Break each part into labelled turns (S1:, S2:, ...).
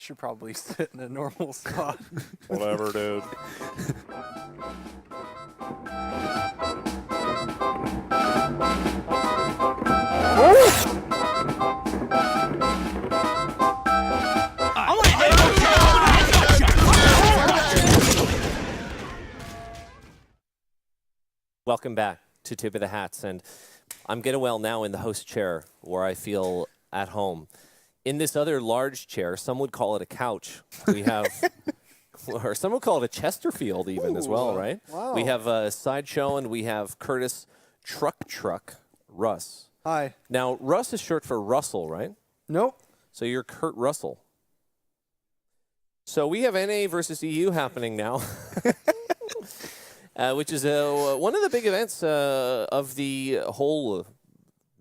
S1: Should probably sit in a normal spot.
S2: Whatever, dude. Welcome back to Tip of the Hats, and I'm getting well now in the host chair where I feel at home. In this other large chair, some would call it a couch. We have, or some would call it a Chesterfield even as well, right?
S1: Wow.
S2: We have a Sideshow, and we have Curtis Truck Russ.
S1: Hi.
S2: Now, Russ is short for Russell, right?
S1: Nope.
S2: So you're Kurt Russell. So we have NA versus EU happening now, which is one of the big events of the whole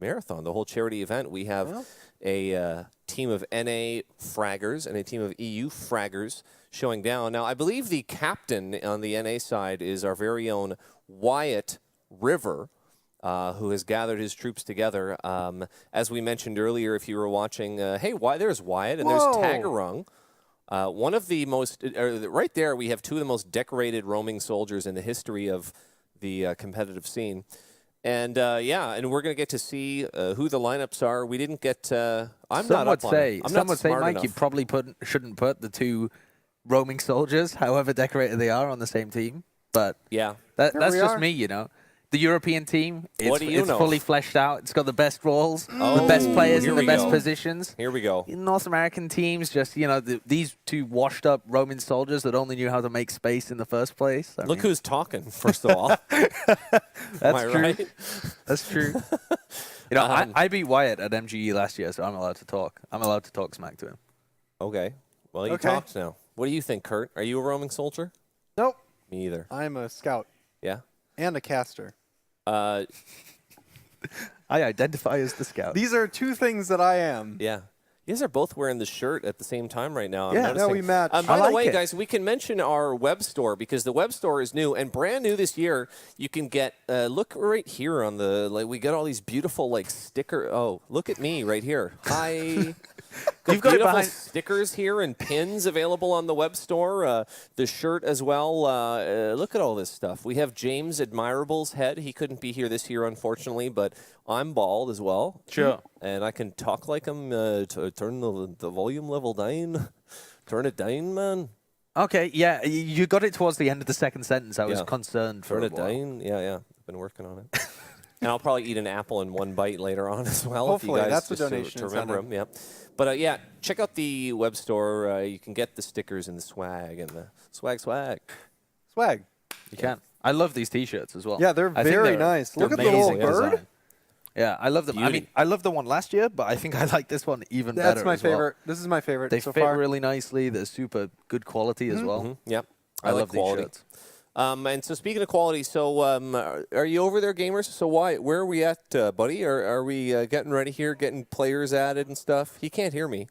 S2: marathon, the whole charity event. We have a team of NA fraggers and a team of EU fraggers showing down. Now, I believe the captain on the NA side is our very own Wyatt River, who has gathered his troops together. As we mentioned earlier, if you were watching, hey, there's Wyatt, and there's Tagarung. One of the most, right there, we have two of the most decorated roaming soldiers in the history of the competitive scene. And, yeah, and we're going to get to see who the lineups are. We didn't get,
S3: Some would say, Mike, you probably shouldn't put the two roaming soldiers, however decorated they are, on the same team. But
S2: yeah,
S3: that's just me, you know. The European team, it's fully fleshed out. It's got the best roles, the best players in the best positions.
S2: Here we go.
S3: In North American teams, just, you know, these two washed-up Roman soldiers that only knew how to make space in the first place.
S2: Look who's talking, first of all.
S3: That's true.
S2: Right?
S3: That's true. You know, I beat Wyatt at MGE last year, so I'm allowed to talk. I'm allowed to talk smack to him.
S2: Okay. Well, you talked now. What do you think, Kurt? Are you a roaming soldier?
S1: Nope.
S2: Me either.
S1: I'm a scout.
S2: Yeah?
S1: And a caster.
S3: I identify as the scout.
S1: These are two things that I am.
S2: Yeah. You guys are both wearing the shirt at the same time right now.
S1: Yeah, no, we match.
S2: By the way, guys, we can mention our web store because the web store is new and brand new this year. You can get, look right here on the, we got all these beautiful, sticker. Oh, look at me right here. Hi. You've got beautiful stickers here and pins available on the web store. The shirt as well. Look at all this stuff. We have James Admirable's head. He couldn't be here this year, unfortunately, but I'm bald as well.
S3: Sure.
S2: And I can talk like him to turn the volume level down. Turn it down, man.
S3: Okay, yeah. You got it towards the end of the second sentence. I was concerned for
S2: Turn it down. Yeah. I've been working on it. And I'll probably eat an apple in one bite later on as well.
S1: Hopefully,
S2: if you guys
S1: that's the donation
S2: to remember them. Yeah. But yeah, check out the web store. You can get the stickers and the swag and the swag.
S3: You can. I love these T-shirts as well.
S1: Yeah, they're very nice. Look at the little bird.
S3: Design. Yeah, I love them.
S2: Beauty.
S3: I mean, I love the one last year, but I think I like this one even better.
S1: That's my favorite. This is my favorite
S3: They
S1: so
S3: fit
S1: far.
S3: really nicely. They're super good quality as well.
S2: Yep.
S3: I love
S2: quality.
S3: these shirts.
S2: And so speaking of quality, so are you over there, gamers? So where are we at, buddy? Are we getting ready here, getting players added and stuff? He can't hear me.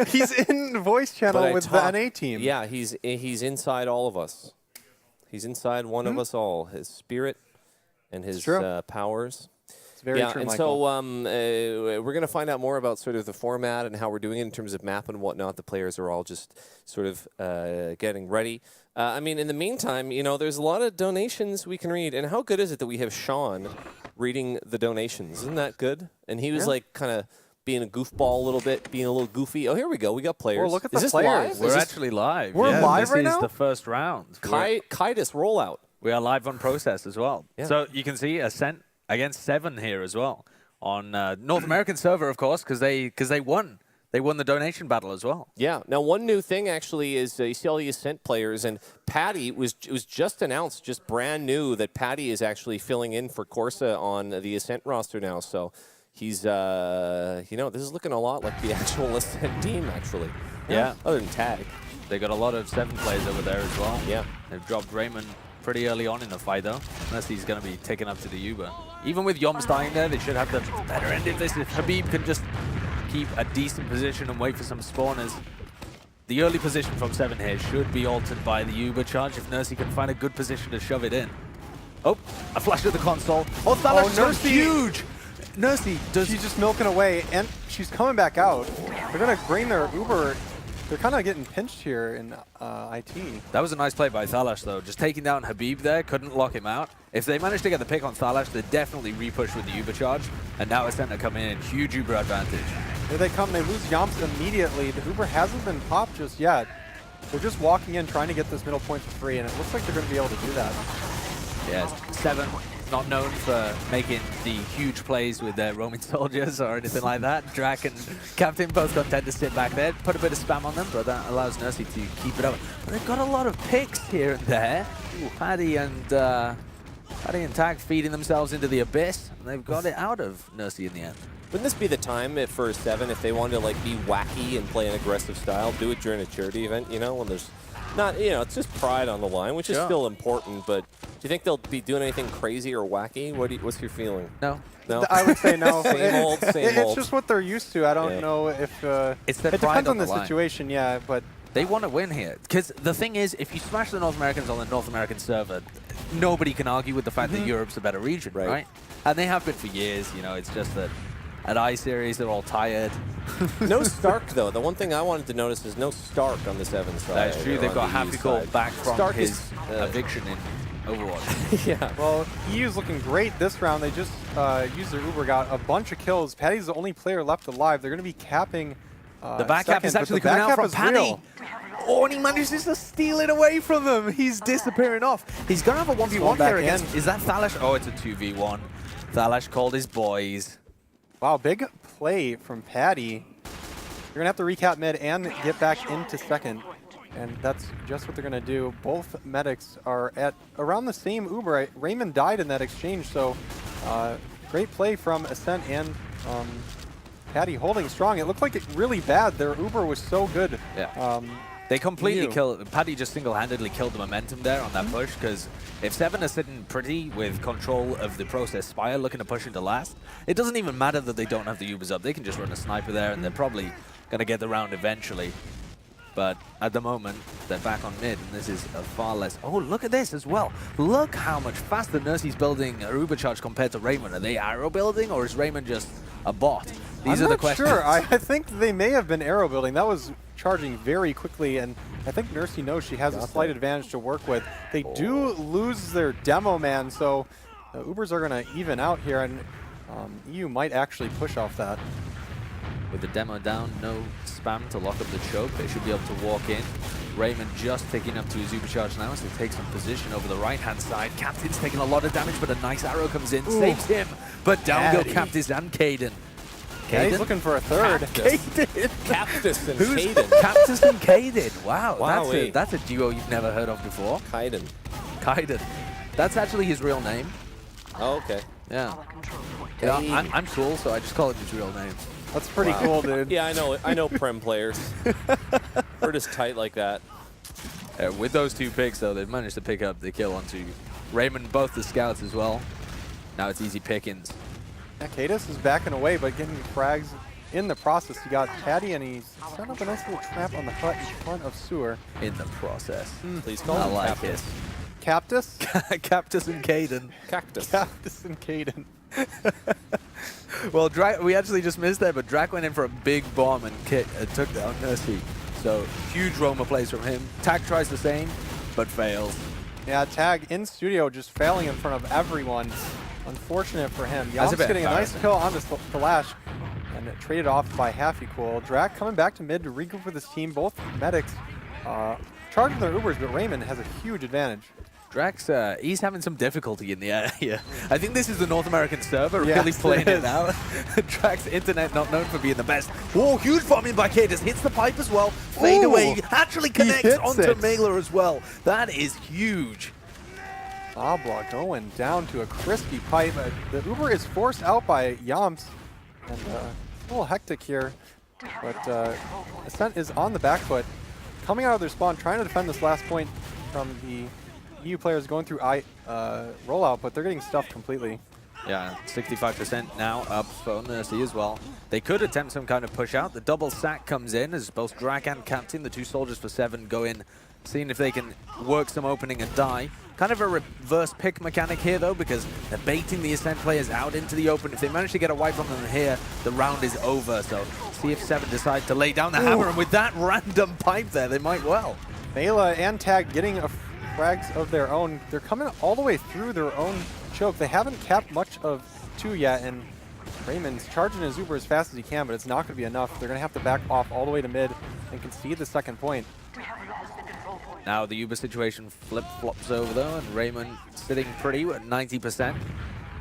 S1: He's in the voice channel with the NA team.
S2: Yeah, he's inside all of us. He's inside one of us all. His spirit and his powers.
S1: It's very true,
S2: and
S1: Michael.
S2: so we're going to find out more about sort of the format and how we're doing it in terms of map and whatnot. The players are all just sort of getting ready. I mean, in the meantime, you know, there's a lot of donations we can read. And how good is it that we have Sean reading the donations? Isn't that good? And he was kind of being a goofball a little bit, being a little goofy. Oh, here we go. We got players.
S1: Well, look at
S2: is
S1: the
S2: this
S1: players.
S2: Live?
S3: We're actually live.
S1: We're live right
S3: This
S1: now?
S3: is the first round.
S2: Kitus rollout.
S3: We are live on Process as well.
S2: Yeah.
S3: So you can see Ascent against 7 here as well. On North American server, of course, because they won. They won the donation battle as well.
S2: Yeah. Now, one new thing actually is you see all the Ascent players, and Patty was just announced, just brand new, that Patty is actually filling in for Corsa on the Ascent roster now. So he's, you know, this is looking a lot like the actual Ascent team, actually.
S3: Yeah.
S2: Other than Tag.
S3: They got a lot of 7 players over there as well.
S2: Yeah.
S3: They've dropped Raymond pretty early on in the fight, though, unless he's going to be taken up to the Uber. Even with Yoms dying there, they should have the better end of this. If Habib can just keep a decent position and wait for some spawners. The early position from 7 here should be altered by the Uber charge if Nursey can find a good position to shove it in. Oh, a flash to the console. Oh, that looks
S1: Nursey.
S3: huge! Nursey does...
S1: She's just milking away, and she's coming back out. They're going to bring their Uber. They're kind of getting pinched here in IT.
S3: That was a nice play by TotH, though. Just taking down Habib there, couldn't lock him out. If they managed to get the pick on TotH, they'd definitely repush with the Uber charge. And now it's starting to come in. Huge Uber advantage.
S1: Here they come. They lose Yomps immediately. The Uber hasn't been popped just yet. They're just walking in, trying to get this middle point for free, and it looks like they're going to be able to do that.
S3: Yeah, 7, not known for making the huge plays with their roaming soldiers or anything like that. Drac and Captain both tend to sit back there, put a bit of spam on them, but that allows Nursey to keep it up. But they've got a lot of picks here and there. Paddy and Tag feeding themselves into the abyss, and they've got it out of Nursey in the end.
S2: Wouldn't this be the time for 7 if they wanted to like be wacky and play an aggressive style? Do it during a charity event, you know, when there's not, you know, it's just pride on the line, which is still important. But do you think they'll be doing anything crazy or wacky? What's your feeling?
S3: No.
S2: No.
S1: I would say no.
S2: Same old.
S1: It's just what they're used to. I don't know if
S3: it's their
S1: it
S3: pride
S1: depends on the
S3: line.
S1: situation, yeah, but
S3: they want to win here. Because the thing is, if you smash the North Americans on the North American server, nobody can argue with the fact that Europe's a better region, right? And they have been for years. You know, it's just that at I-Series, they're all tired.
S2: No Stark, though. The one thing I wanted to notice is no Stark on the 7 side.
S3: That's true. They've got Happy Call back from
S2: Stark
S3: his
S2: is,
S3: eviction in Overwatch.
S2: Yeah.
S1: Well, EU's looking great this round. They just used their Uber, got a bunch of kills. Paddy's the only player left alive. They're going to be capping
S3: the back cap is actually coming out from Paddy. Oh, and he manages to steal it away from them. He's disappearing off. He's going to have a 1v1 here against... Is that TotH? Oh, it's a 2v1. TotH called his boys.
S1: Wow, big play from Paddy. They're going to have to recap mid and get back into second. And that's just what they're going to do. Both medics are at around the same Uber. Raymond died in that exchange, so great play from Ascent and Paddy holding strong. It looked like it really bad. Their Uber was so good.
S3: Yeah. They completely killed. Paddy just single-handedly killed the momentum there on that push, because if 7 are sitting pretty with control of the Process Spire looking to push into last, it doesn't even matter that they don't have the Ubers up. They can just run a sniper there, and they're probably going to get the round eventually. But at the moment, they're back on mid, and this is a far less... Oh, look at this as well. Look how much faster Nursey's building a Uber charge compared to Raymond. Are they arrow building, or is Raymond just a bot? These are the questions.
S1: Sure. I think they may have been arrow building. That was charging very quickly, and I think Nursey knows she has a slight advantage to work with. They do lose their demo man, so the Ubers are going to even out here, and EU might actually push off that.
S3: With the demo down, no spam to lock up the choke. They should be able to walk in. Raymond just picking up to his Ubercharge now, so he takes some position over the right-hand side. Captain's taking a lot of damage, but a nice arrow comes in, saves him. But down go Captain and Caden.
S1: Yeah, he's looking for a third.
S2: Cactus and
S3: Who's
S2: Caden.
S3: Cactus and Caden? Wow,
S2: Wowee.
S3: that's a duo you've never heard of before.
S2: Kaiden.
S3: Kaiden. That's actually his real name.
S2: Oh, okay.
S3: Yeah. Yeah, I'm cool, so I just call it his real name.
S1: That's pretty cool, dude.
S2: Yeah, I know Prem players. We're just tight like that.
S3: With those 2 picks, though, they've managed to pick up the kill onto Raymond, both the scouts as well. Now it's easy pickings.
S1: Yeah, Cadus is backing away, but getting frags in the process. You got Paddy, and he's set up a nice little trap on the hut in front of Sewer.
S3: In the process.
S2: Please call
S3: I
S2: him
S3: like
S2: Captain.
S3: it.
S1: Cactus?
S3: Cactus and Caden.
S2: Cactus.
S1: Cactus and Caden.
S3: Well, we actually just missed that, but Drac went in for a big bomb and took down Nursey. So, huge Roma plays from him. Tag tries the same, but fails.
S1: Yeah, Tag in studio just failing in front of everyone. Unfortunate for him. Yom's getting a nice kill on this Flash, and traded off by half equal. Drac coming back to mid to regroup with his team. Both medics charging their Ubers, but Raymond has a huge advantage.
S3: Drax, he's having some difficulty in the area. I think this is the North American server really playing it out. Drax internet not known for being the best. Whoa, huge bombing by Cadus. Hits the pipe as well. Fade away. Actually connects onto Mailer as well. That is huge.
S1: Abla going down to a crispy pipe. The Uber is forced out by Yomps. And a little hectic here. But Ascent is on the back foot. Coming out of their spawn, trying to defend this last point from the EU players going through rollout, but they're getting stuffed completely.
S3: Yeah, 65% now up for Nursey as well. They could attempt some kind of push out. The double sack comes in as both Drac and Captain, the 2 soldiers for 7, go in, seeing if they can work some opening and die. Kind of a reverse pick mechanic here, though, because they're baiting the Ascent players out into the open. If they manage to get a wipe on them here, the round is over. So see if 7 decide to lay down the hammer, and with that random pipe there, they might well.
S1: Mela and Tag getting a frags of their own. They're coming all the way through their own choke. They haven't capped much of 2 yet, and Raymond's charging his Uber as fast as he can, but it's not going to be enough. They're going to have to back off all the way to mid and concede the second point.
S3: Now the Uber situation flip-flops over though, and Raymond sitting pretty at 90%.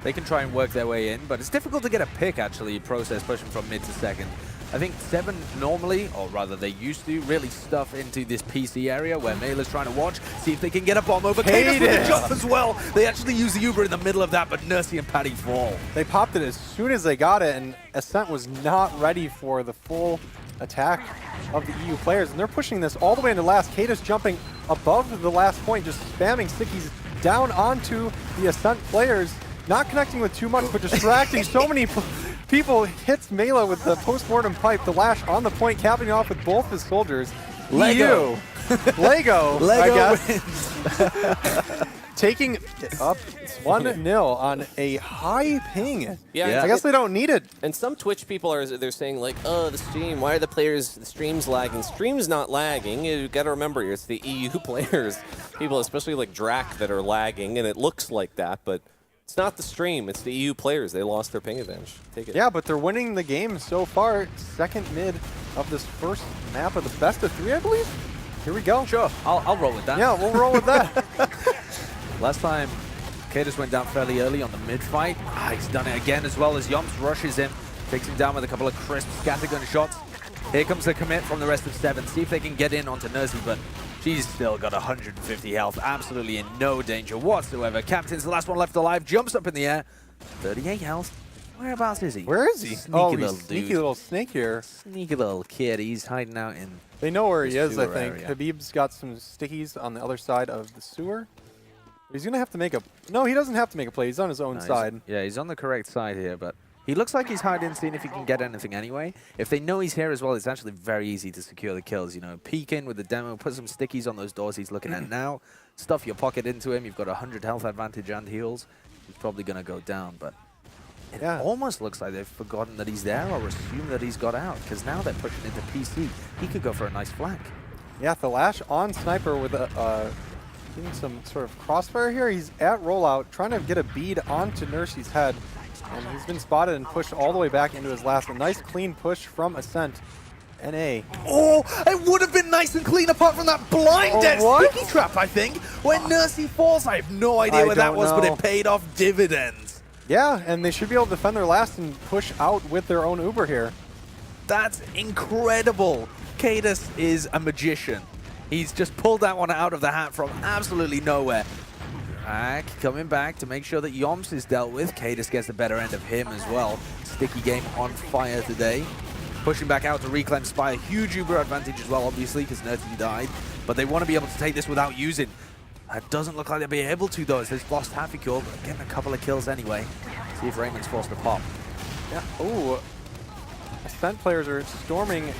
S3: They can try and work their way in, but it's difficult to get a pick actually, process pushing from mid to second. I think 7 normally, or rather they used to, really stuff into this PC area where Mela's trying to watch, see if they can get a bomb over. Cadus with the jump as well. They actually use the Uber in the middle of that, but Nursey and Paddy fall.
S1: They popped it as soon as they got it, and Ascent was not ready for the full attack of the EU players, and they're pushing this all the way into last. Cadus jumping above the last point, just spamming stickies down onto the Ascent players, not connecting with too much, but distracting so many people. Hits Mela with the post-mortem pipe, the lash on the point, capping off with both his soldiers.
S3: Lego.
S1: Lego, I guess.
S3: Wins.
S1: Taking it up 1-0 on a high ping.
S2: Yeah.
S1: I guess they don't need it.
S2: And some Twitch people they're saying like, oh, the stream, why are the stream's lagging? Stream's not lagging. You got to remember, it's the EU players, people, especially like Drac, that are lagging, and it looks like that, but it's not the stream, it's the EU players. They lost their ping advantage. Take it.
S1: Yeah, but they're winning the game so far. Second mid of this first map of the best of 3, I believe. Here we go.
S3: Sure, I'll roll with that.
S1: Yeah, we'll roll with that.
S3: Last time, Cadus went down fairly early on the mid fight. He's done it again as well as Yomps rushes him, takes him down with a couple of crisp scattergun shots. Here comes the commit from the rest of 7. See if they can get in onto Nursey, but she's still got 150 health, absolutely in no danger whatsoever. Captain's the last one left alive, jumps up in the air, 38 health. Whereabouts is he?
S1: Where is he?
S3: Sneaky little dude.
S1: Sneaky little snake here.
S3: Sneaky little kid. He's hiding out in.
S1: They know where he is, I
S3: sewer
S1: think.
S3: area.
S1: Habib's got some stickies on the other side of the sewer. He's going to have to make a... No, he doesn't have to make a play. He's on his own side.
S3: He's on the correct side here, but he looks like he's hiding, seeing if he can get anything anyway. If they know he's here as well, it's actually very easy to secure the kills. You know, peek in with the demo, put some stickies on those doors he's looking at now, stuff your pocket into him. You've got 100 health advantage and heals. He's probably going to go down, but it almost looks like they've forgotten that he's there or assumed that he's got out, because now they're pushing into PC. He could go for a nice flank.
S1: Yeah, the lash on Sniper with a... getting some sort of crossfire here. He's at rollout, trying to get a bead onto Nursey's head. And he's been spotted and pushed all the way back into his last. A nice clean push from Ascent. NA.
S3: Oh, it would have been nice and clean apart from that blinded sticky trap, I think. When Nursey falls, I have no idea what that was, but it paid off dividends.
S1: Yeah, and they should be able to defend their last and push out with their own Uber here.
S3: That's incredible. Cadus is a magician. He's just pulled that one out of the hat from absolutely nowhere. Coming back to make sure that Yomps is dealt with. Cadus gets the better end of him as well. Sticky game on fire today. Pushing back out to reclaim Spy. A huge Uber advantage as well, obviously, because Nerdy died. But they want to be able to take this without using. It doesn't look like they'll be able to, though, as they've lost Happy Cure, but getting a couple of kills anyway. See if Raymond's forced to pop.
S1: Yeah. Oh, Ascent players are storming,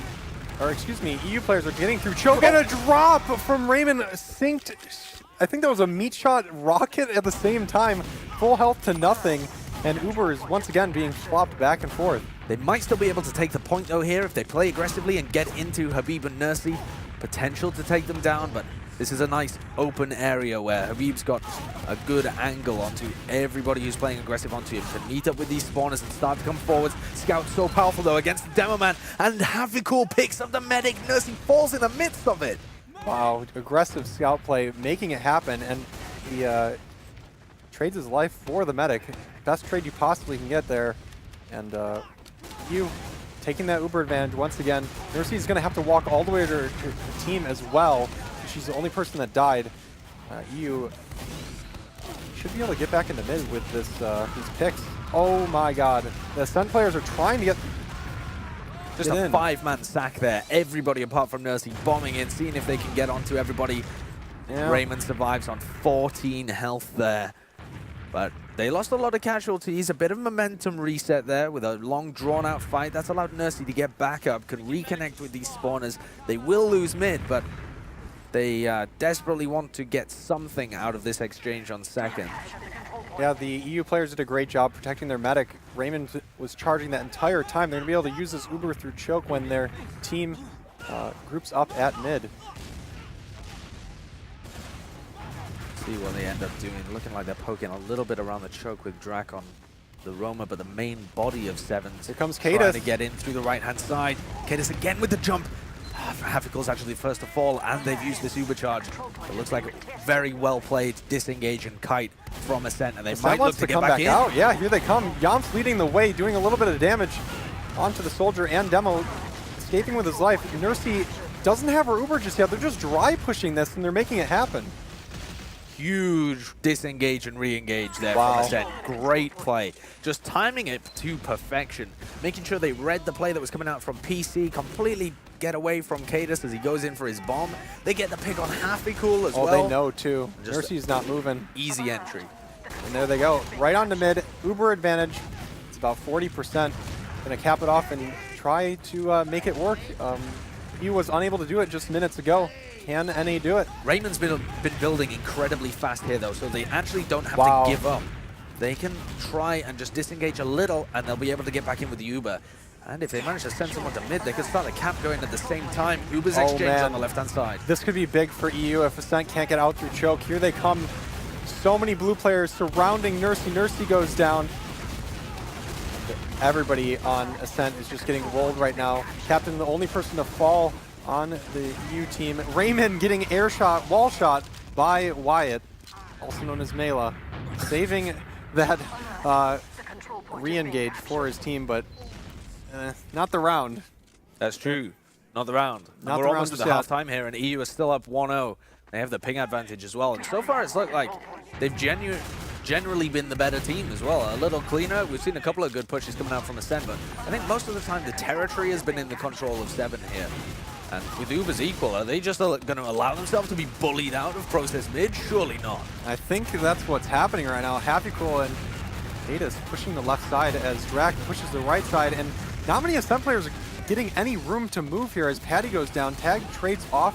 S1: or excuse me, EU players are getting through choke, and a drop from Raymond synced. I think that was a meat shot rocket at the same time. Full health to nothing, and Uber is once again being flopped back and forth.
S3: They might still be able to take the point, though, here if they play aggressively and get into Habib and Nursey. Potential to take them down, but this is a nice open area where Habib's got a good angle onto everybody who's playing aggressive onto him to meet up with these spawners and start to come forwards. Scout's so powerful, though, against the Demo Man, and Havikul picks up the medic. Nursey falls in the midst of it.
S1: Wow, aggressive scout play, making it happen, and he trades his life for the medic. Best trade you possibly can get there, and you taking that Uber advantage once again. Nursey's going to have to walk all the way to her team as well. She's the only person that died. EU should be able to get back into mid with this these picks. Oh my god. The Ascent players are trying to get
S3: just a 5-man sack there. Everybody apart from Nursey bombing in, seeing if they can get onto everybody. Yeah. Raymond survives on 14 health there. But they lost a lot of casualties, a bit of momentum reset there with a long drawn-out fight. That's allowed Nursey to get back up, can reconnect with these spawners. They will lose mid, but they desperately want to get something out of this exchange on second.
S1: Yeah, the EU players did a great job protecting their medic. Raymond was charging that entire time. They're going to be able to use this Uber through choke when their team groups up at mid.
S3: See what they end up doing. Looking like they're poking a little bit around the choke with Drac on the Roma, but the main body of Sevens.
S1: Here comes
S3: trying
S1: Cadis.
S3: to get in through the right-hand side. Cadis again with the jump. Havikal's actually first to fall, and they've used this Uber charge. It looks like very well played disengage and kite from Ascent, and they might look to get back in.
S1: Out. Yeah, here they come. Yamps leading the way, doing a little bit of damage onto the soldier and Demo, escaping with his life. Nursey doesn't have her Uber just yet. They're just dry pushing this, and they're making it happen.
S3: Huge disengage and re-engage there
S1: Wow.
S3: from Ascent. Great play. Just timing it to perfection. Making sure they read the play that was coming out from PC, completely get away from Cadis as he goes in for his bomb. They get the pick on Happy-Cool as well.
S1: Oh, they know too.
S3: Just
S1: Nursey's not moving.
S3: Easy entry.
S1: And there they go. Right on to mid. Uber advantage. It's about 40%. Gonna cap it off and try to make it work. He was unable to do it just minutes ago. Can NA do it?
S3: Raymond's been building incredibly fast here, though, so they actually don't have
S1: Wow.
S3: to give up. They can try and just disengage a little, and they'll be able to get back in with the Uber. And if they manage to send someone to mid, they could start the cap going at the same time. Uber's exchange
S1: man.
S3: on the left-hand side.
S1: This could be big for EU if Ascent can't get out through choke. Here they come. So many blue players surrounding Nursey. Nursey goes down. Everybody on Ascent is just getting rolled right now. Captain, the only person to fall on the EU team. Raymond getting air shot, wall shot by Wyatt, also known as Mela, saving that re-engage for his team, but not the round.
S3: That's true. Not the round.
S1: Not
S3: We're
S1: the
S3: almost
S1: round
S3: at the
S1: just
S3: half time here, and EU is still up 1-0. They have the ping advantage as well. And so far, it's looked like they've generally been the better team as well. A little cleaner. We've seen a couple of good pushes coming out from Ascent, but I think most of the time the territory has been in the control of Seven here. And with Uber's equal, are they just going to allow themselves to be bullied out of process mid? Surely not.
S1: I think that's what's happening right now. Happy-Cool and Ada's pushing the left side as Drac pushes the right side, and not many Ascent players are getting any room to move here as Patty goes down. Tag trades off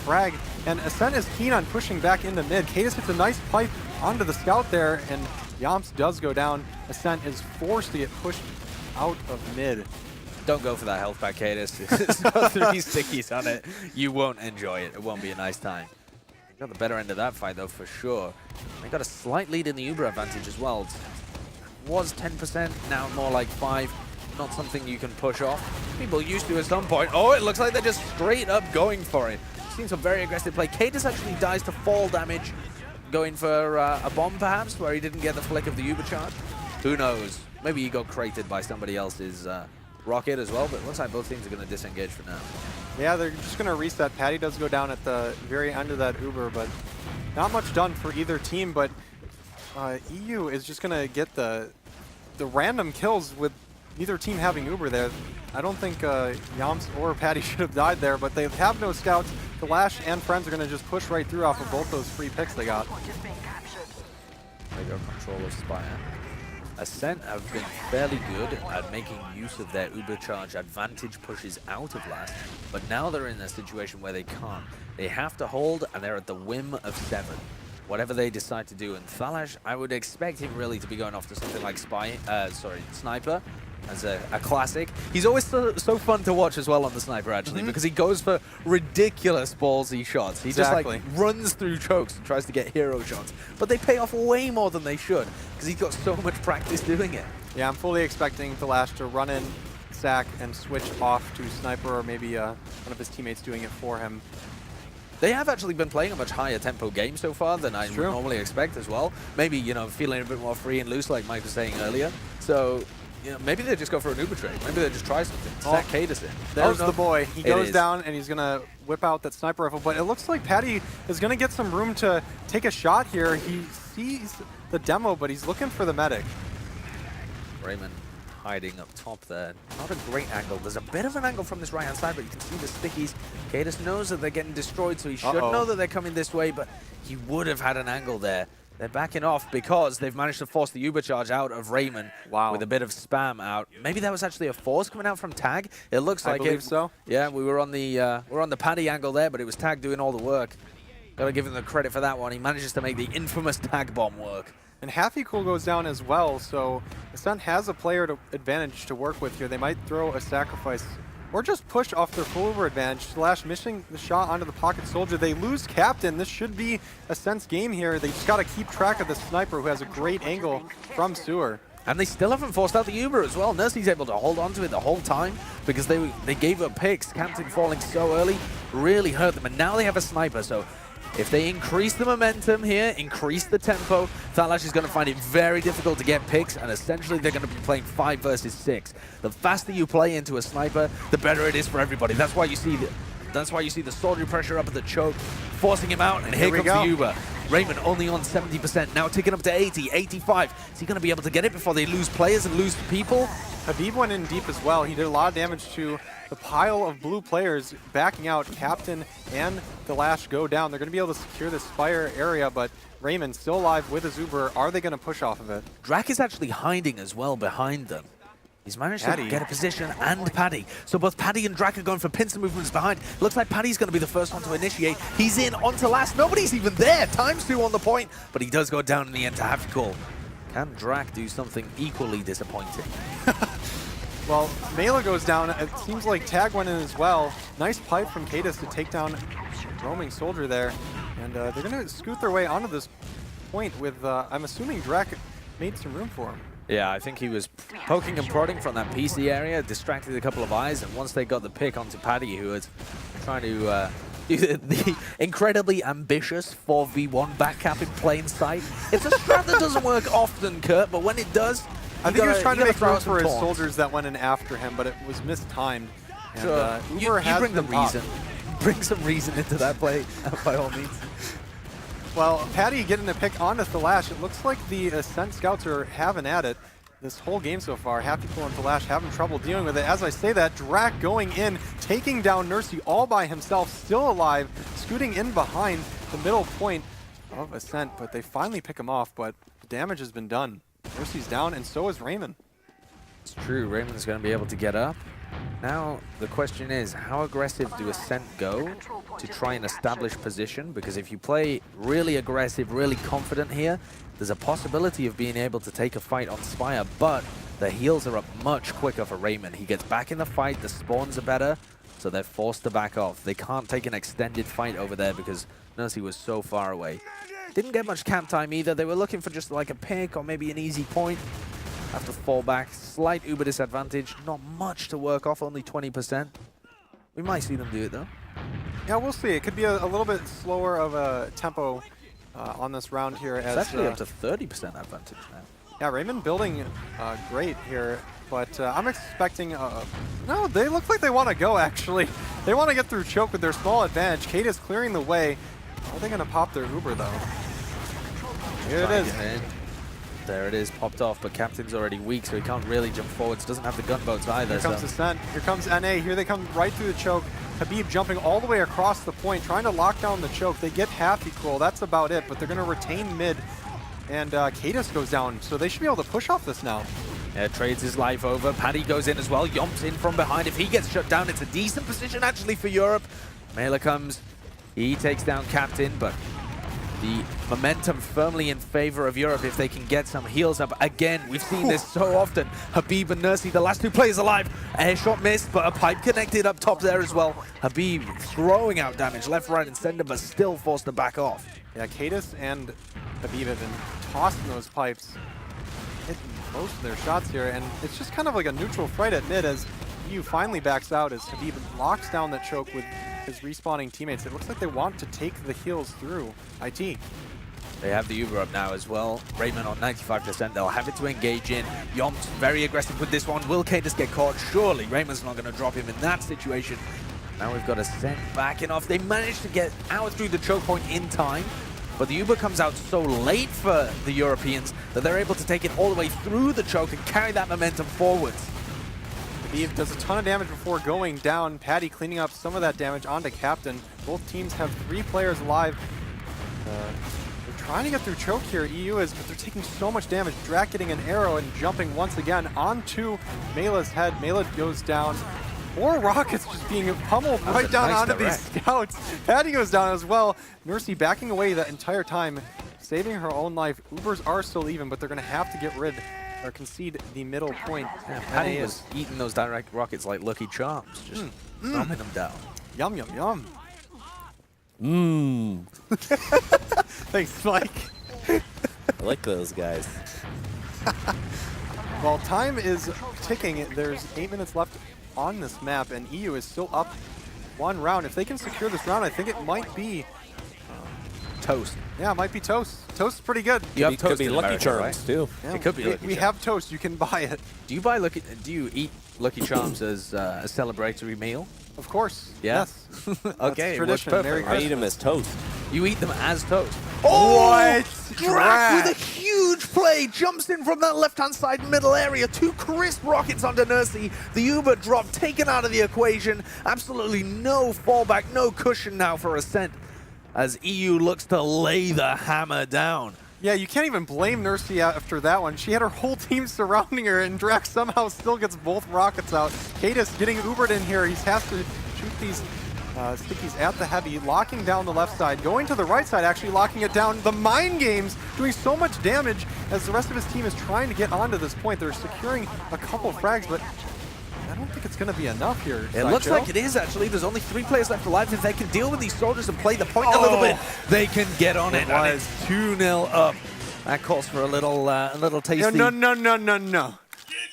S1: frag, and Ascent is keen on pushing back into mid. Cadis hits a nice pipe onto the scout there, and Yamps does go down. Ascent is forced to get pushed out of mid.
S3: Don't go for that health pack, Cadis. It's got 3 stickies on it. You won't enjoy it. It won't be a nice time. Got the better end of that fight, though, for sure. They got a slight lead in the Uber advantage as well. It was 10%, now more like 5. Not something you can push off. People used to at some point. Oh, it looks like they're just straight up going for it. Seen some very aggressive play. Cadis actually dies to fall damage, going for a bomb perhaps, where he didn't get the flick of the Uber charge. Who knows? Maybe he got crated by somebody else's rocket as well, but it looks like both teams are going to disengage for now.
S1: Yeah, they're just going to reset. Patty does go down at the very end of that Uber, but not much done for either team, but EU is just going to get the random kills with neither team having Uber there. I don't think Yamps or Patty should have died there, but they have no scouts. The Lash and friends are going to just push right through off of both those free picks they got.
S3: They got control of Spire. Ascent have been fairly good at making use of their Uber charge advantage pushes out of Lash, but now they're in a situation where they can't. They have to hold, and they're at the whim of Seven. Whatever they decide to do, and Thalash, I would expect him really to be going off to something like Sniper as a classic. He's always so fun to watch as well on the Sniper, actually, because he goes for ridiculous ballsy shots. He just like runs through chokes and tries to get hero shots, but they pay off way more than they should because he's got so much practice doing it.
S1: Yeah, I'm fully expecting Thalash to run in, sack, and switch off to Sniper, or maybe one of his teammates doing it for him.
S3: They have actually been playing a much higher tempo game so far than I would normally expect as well. Maybe, you know, feeling a bit more free and loose like Mike was saying earlier. So, you know, maybe they just go for an Uber trade. Maybe they just try something. Sack Cadis in.
S1: There's the boy. He goes down and he's going to whip out that sniper rifle. But it looks like Patty is going to get some room to take a shot here. He sees the demo, but he's looking for the medic.
S3: Raymond hiding up top there. Not a great angle. There's a bit of an angle from this right-hand side, but you can see the stickies. Cadis knows that they're getting destroyed, so he should know that they're coming this way, but he would have had an angle there. They're backing off because they've managed to force the Uber charge out of Raymond with a bit of spam out. Maybe that was actually a force coming out from Tag. It looks like
S1: I believe so.
S3: Yeah, we were on the Paddy angle there, but it was Tag doing all the work. Gotta give him the credit for that one. He manages to make the infamous Tag bomb work.
S1: And Happy Cool goes down as well, so Ascent has a player advantage to work with here. They might throw a sacrifice or just push off their full over advantage. Slash missing the shot onto the pocket soldier. They lose Captain. This should be Ascent's game here. They just got to keep track of the sniper who has a great angle from Sewer.
S3: And they still haven't forced out the Uber as well. Nursey's able to hold on to it the whole time because they gave up picks. Captain falling so early really hurt them. And now they have a sniper, so if they increase the momentum here, increase the tempo, TotH is going to find it very difficult to get picks, and essentially they're going to be playing 5 versus 6. The faster you play into a sniper, the better it is for everybody. That's why you see the soldier pressure up at the choke, forcing him out, and here comes the Uber. Raymond only on 70%, now ticking up to 80, 85. Is he going to be able to get it before they lose players and lose people?
S1: Habib went in deep as well. He did a lot of damage to the pile of blue players backing out. Captain and the Lash go down. They're going to be able to secure this Spire area, but Raymond still alive with his Uber. Are they going to push off of it?
S3: Drak is actually hiding as well behind them. He's managed to get a position, and Paddy. So both Paddy and Drak are going for pincer movements behind. Looks like Paddy's going to be the first one to initiate. He's in onto last. Nobody's even there. ×2 on the point, but he does go down in the end to have to call. Can Drak do something equally disappointing?
S1: Well, Mela goes down. It seems like Tag went in as well. Nice pipe from Cadis to take down roaming soldier there. And they're going to scoot their way onto this point with, I'm assuming Drak made some room for him.
S3: Yeah, I think he was poking and prodding from that PC area, distracted a couple of eyes, and once they got the pick onto Paddy, who was trying to do the incredibly ambitious 4v1 back cap in plain sight. It's a strat that doesn't work often, Kurt, but when it does,
S1: I think he was trying to make room for his soldiers that went in after him, but it was mistimed. And,
S3: sure.
S1: Uber
S3: you bring the
S1: popped.
S3: reason. Bring some reason into that play, by all means.
S1: Well, Paddy getting a pick onto Thalash. It looks like the Ascent scouts are having at it this whole game so far. Happy Cool and Thalash having trouble dealing with it. As I say that, Drak going in, taking down Nursey all by himself, still alive, scooting in behind the middle point of Ascent, but they finally pick him off, but the damage has been done. Nursey's down, and so is Raymond.
S3: It's true, Raymond's going to be able to get up. Now, the question is, how aggressive do Ascent go to try and establish position? Because if you play really aggressive, really confident here, there's a possibility of being able to take a fight on Spire, but the heals are up much quicker for Raymond. He gets back in the fight, the spawns are better, so they're forced to back off. They can't take an extended fight over there because Nursey was so far away. Didn't get much camp time either. They were looking for just like a pick or maybe an easy point. Have to fall back, slight Uber disadvantage, not much to work off, only 20%. We might see them do it though.
S1: Yeah, we'll see. It could be a little bit slower of a tempo on this round here.
S3: It's actually up to 30% advantage now.
S1: Yeah, Raymond building great here, but I'm expecting, no, they look like they want to go actually. They want to get through choke with their small advantage. Kate is clearing the way. Are they going to pop their Uber though? Here it is.
S3: There it is, popped off, but Captain's already weak, so he can't really jump forwards. Doesn't have the gunboats either.
S1: Here comes Ascent. Here comes NA. Here they come right through the choke. Habib jumping all the way across the point, trying to lock down the choke. They get half equal. That's about it, but they're going to retain mid. And Cadis goes down, so they should be able to push off this now.
S3: Yeah, trades his life over. Paddy goes in as well. Yomps in from behind. If he gets shut down, it's a decent position actually for Europe. Mela comes. He takes down Captain, but the momentum firmly in favor of Europe if they can get some heals up. Again, we've seen this so often. Habib and Nursey, the last two players alive. Air shot missed, but a pipe connected up top there as well. Habib throwing out damage left, right, and center, but still forced to back off.
S1: Yeah, Cadis and Habib have been tossing those pipes, hitting most of their shots here, and it's just kind of like a neutral fight at mid as EU finally backs out as Habib locks down that choke with his respawning teammates. It looks like they want to take the heals through IT.
S3: They have the Uber up now as well. Raymond on 95%. They'll have it to engage in. Yomps very aggressive with this one. Will Cadis get caught? Surely Raymond's not going to drop him in that situation. Now we've got Ascent backing off. They managed to get out through the choke point in time, but the Uber comes out so late for the Europeans that they're able to take it all the way through the choke and carry that momentum forwards.
S1: Habib does a ton of damage before going down. Paddy cleaning up some of that damage onto Captain. Both teams have 3 players alive. They're trying to get through choke here, EU is, but they're taking so much damage. Drak getting an arrow and jumping once again onto Mela's head. Mela goes down. 4 rockets just being pummeled right down onto these scouts. Paddy goes down as well. Nursey backing away that entire time. saving her own life. Ubers are still even, but they're going to have to get rid or concede the middle point.
S3: Yeah, Patty was eating those direct rockets like Lucky Charms, just thumbing them down.
S1: Yum, yum, yum.
S2: Mmm.
S1: Thanks, Mike.
S2: I like those guys.
S1: Well, time is ticking. There's 8 minutes left on this map, and EU is still up 1 round. If they can secure this round, I think it might be
S3: Toast.
S1: yeah, it might be toast. Toast is pretty good.
S3: You have
S2: Could
S3: toast
S2: be
S3: in
S2: Lucky
S3: America,
S2: Charms,
S3: right?
S2: too.
S1: Yeah,
S3: It could be Lucky
S1: we
S3: Charms.
S1: have toast. You can buy it.
S3: Do you buy Lucky? Do you eat Lucky Charms as a celebratory meal?
S1: Of course.
S3: Yeah?
S1: Yes.
S3: Okay, it works
S1: tradition.
S3: perfect.
S1: Merry
S2: I eat them as toast.
S3: You eat them as toast.
S1: What?
S3: Drac with a huge play, jumps in from that left-hand side middle area. 2 crisp rockets onto Nursey. The Uber drop taken out of the equation. Absolutely no fallback, no cushion now for Ascent as EU looks to lay the hammer down.
S1: Yeah, you can't even blame Nursey after that one. She had her whole team surrounding her, and Drax somehow still gets both rockets out. Cadis getting Ubered in here. He has to shoot these stickies at the heavy, locking down the left side, going to the right side, actually locking it down. The mind games doing so much damage as the rest of his team is trying to get onto this point. They're securing a couple frags, but I don't think it's going to be enough here.
S3: It looks like it is, actually. There's only 3 players left alive. If they can deal with these soldiers and play the point a little bit, they can get on it. And it's 2-0 up. That calls for a little tasty.
S1: No. No.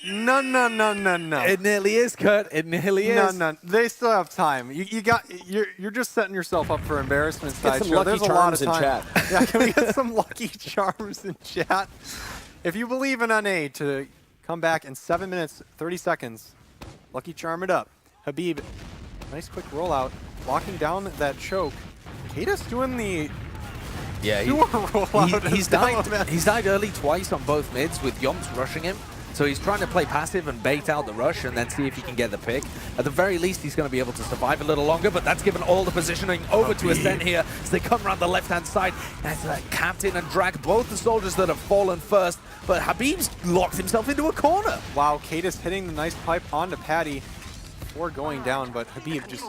S3: It nearly is, Kurt. It nearly is.
S1: No. They still have time. You're just setting yourself up for embarrassment.
S2: Get some
S1: Sideshow.
S2: Lucky
S1: There's a lot of
S2: Charms in
S1: time.
S2: chat.
S1: Yeah, can we get some Lucky Charms in chat? If you believe in NA to come back in 7 minutes, 30 seconds, Lucky Charm it up. Habib, nice quick rollout, locking down that choke. Kata's doing the
S3: Yeah,
S1: sewer rollout.
S3: he's died early twice on both mids with Yomps rushing him. So he's trying to play passive and bait out the rush and then see if he can get the pick. At the very least, he's going to be able to survive a little longer, but that's given all the positioning over to Ascent here as they come around the left-hand side. That's Captain and Drac, both the soldiers that have fallen first, but Habib's locked himself into a corner.
S1: Wow, Kata's hitting the nice pipe onto Patty before going down, but Habib just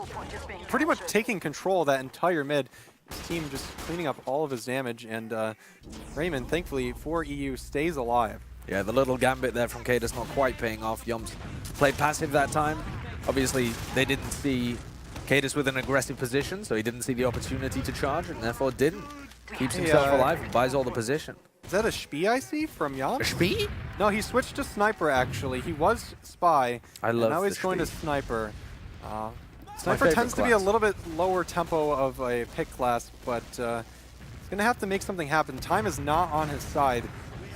S1: pretty much taking control of that entire mid. His team just cleaning up all of his damage, and Raymond, thankfully, for EU, stays alive.
S3: Yeah, the little gambit there from Kata's not quite paying off. Yomps played passive that time. Obviously, they didn't see Kata's with an aggressive position, so he didn't see the opportunity to charge, and therefore didn't. Keeps himself alive and buys all the position.
S1: Is that a Spee I see from Yom?
S3: A Spee?
S1: No, he switched to Sniper, actually. He was Spy,
S3: I love
S1: and now he's
S3: the
S1: going to
S3: Spee.
S1: Sniper.
S3: my
S1: Sniper
S3: favorite
S1: tends to be a
S3: class.
S1: little bit lower tempo of a pick class, but he's going to have to make something happen. Time is not on his side,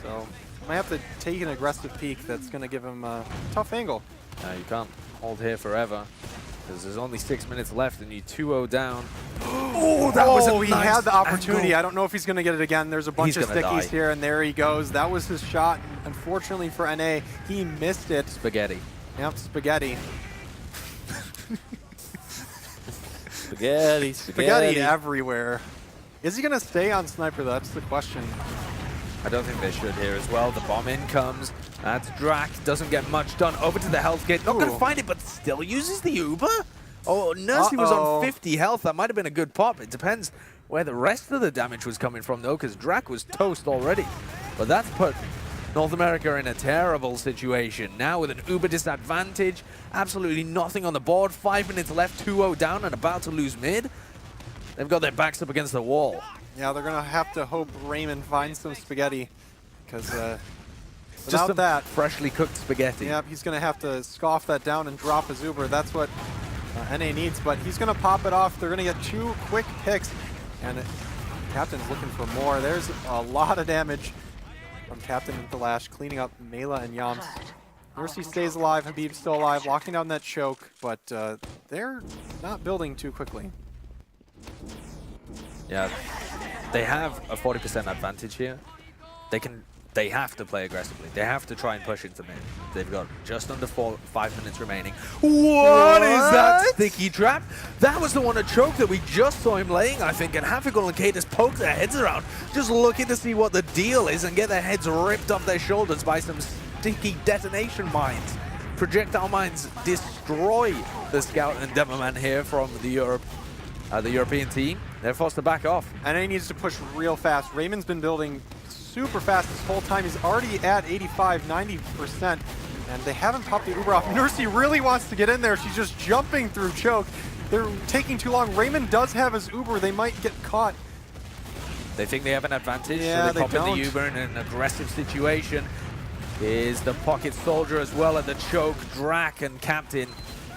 S1: so might have to take an aggressive peek that's going to give him a tough angle.
S3: You can't hold here forever because there's only 6 minutes left and you 2-0 down.
S1: Oh,
S3: that was a
S1: he
S3: nice
S1: had the opportunity.
S3: angle.
S1: I don't know if he's going to get it again. There's a bunch
S3: He's
S1: of
S3: gonna
S1: stickies
S3: die.
S1: here, and there he goes. That was his shot. Unfortunately for NA, he missed it.
S3: Spaghetti.
S1: Yep, spaghetti.
S2: Spaghetti.
S1: Everywhere. Is he going to stay on Sniper? That's the question.
S3: I don't think they should here as well. The bomb in comes. That's Drac. Doesn't get much done. Over to the health kit. Not going to
S1: Ooh.
S3: find it, but still uses the Uber. Oh, Nursey was on 50 health. That might have been a good pop. It depends where the rest of the damage was coming from, though, because Drac was toast already. But that's put North America in a terrible situation. Now with an Uber disadvantage, absolutely nothing on the board. 5 minutes left, 2-0 down and about to lose mid. They've got their backs up against the wall.
S1: Yeah, they're going to have to hope Raymond finds some spaghetti, because
S3: Just
S1: without
S3: some
S1: that,
S3: freshly cooked spaghetti.
S1: yep, he's going to have to scoff that down and drop his Uber. That's what NA needs, but he's going to pop it off. They're going to get 2 quick picks, and Captain's looking for more. There's a lot of damage from Captain with the Lash, cleaning up Mela and Yams. Mercy stays alive, Habib's still alive, locking down that choke, but they're not building too quickly.
S3: Yeah, they have a 40% advantage here. They have to play aggressively. They have to try and push into mid. They've got just under 5 minutes remaining. What is that sticky trap? That was the one at choke that we just saw him laying, I think, and Hafikul and Cadis poke their heads around, just looking to see what the deal is and get their heads ripped off their shoulders by some sticky detonation mines. Projectile mines destroy the Scout and Demoman here from the European team. They're forced to back off.
S1: And he needs to push real fast. Raymond's been building super fast this whole time. He's already at 85, 90%. And they haven't popped the Uber off. Nursey really wants to get in there. She's just jumping through choke. They're taking too long. Raymond does have his Uber. They might get caught.
S3: They think they have an advantage,
S1: Yeah,
S3: so they pop in
S1: don't.
S3: the Uber in an aggressive situation. Is the pocket soldier as well at the choke. Drac and Captain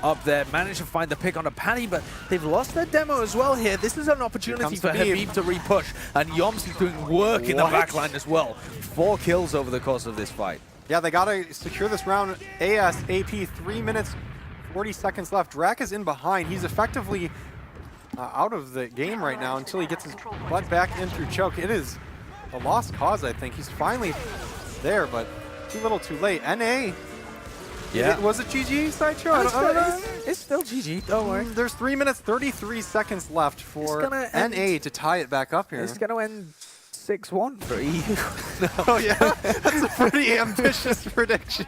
S3: up there. Managed to find the pick on a Paddy, but they've lost their demo as well here. This is an opportunity for
S1: Habib.
S3: Habib to repush, and Yoms is doing work in the backline as well. 4 kills over the course of this fight.
S1: Yeah, they got to secure this round ASAP. 3 minutes, 40 seconds left. Drac is in behind. He's effectively out of the game right now until he gets his butt back in through choke. It is a lost cause, I think. He's finally there, but too little too late. NA.
S3: Yeah.
S1: Was it GG, Sideshow? I don't know.
S3: It's still GG, don't worry.
S1: There's 3 minutes, 33 seconds left for
S3: gonna end-
S1: NA to tie it back up here.
S3: It's going to end 6-1 for EU.
S1: Oh yeah, that's a pretty ambitious prediction.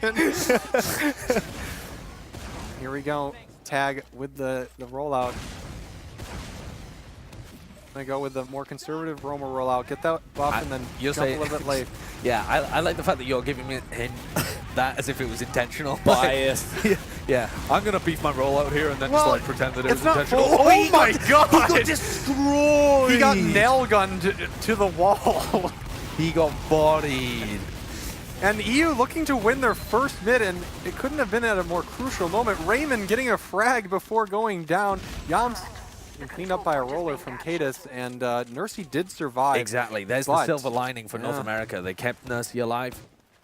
S1: Here we go. Tag with the rollout. I'm gonna go with the more conservative Roma rollout. Get that buff and then
S3: you'll
S1: jump
S3: say-
S1: a little bit late.
S3: Yeah, I like the fact that you're giving me that as if it was intentional.
S2: Bias.
S3: Yeah, I'm going to beef my rollout here and then
S1: Well,
S3: just like pretend that it was
S1: it's not
S3: intentional.
S1: full- oh my God!
S3: He got destroyed!
S1: He got nail gunned to the wall.
S3: He got bodied.
S1: And EU looking to win their first mid, and it couldn't have been at a more crucial moment. Raymond getting a frag before going down. Yams cleaned up by a roller from Cadis, and Nursey did survive.
S3: Exactly. There's the
S1: but-
S3: silver lining for North
S1: Yeah.
S3: America. They kept Nursey alive.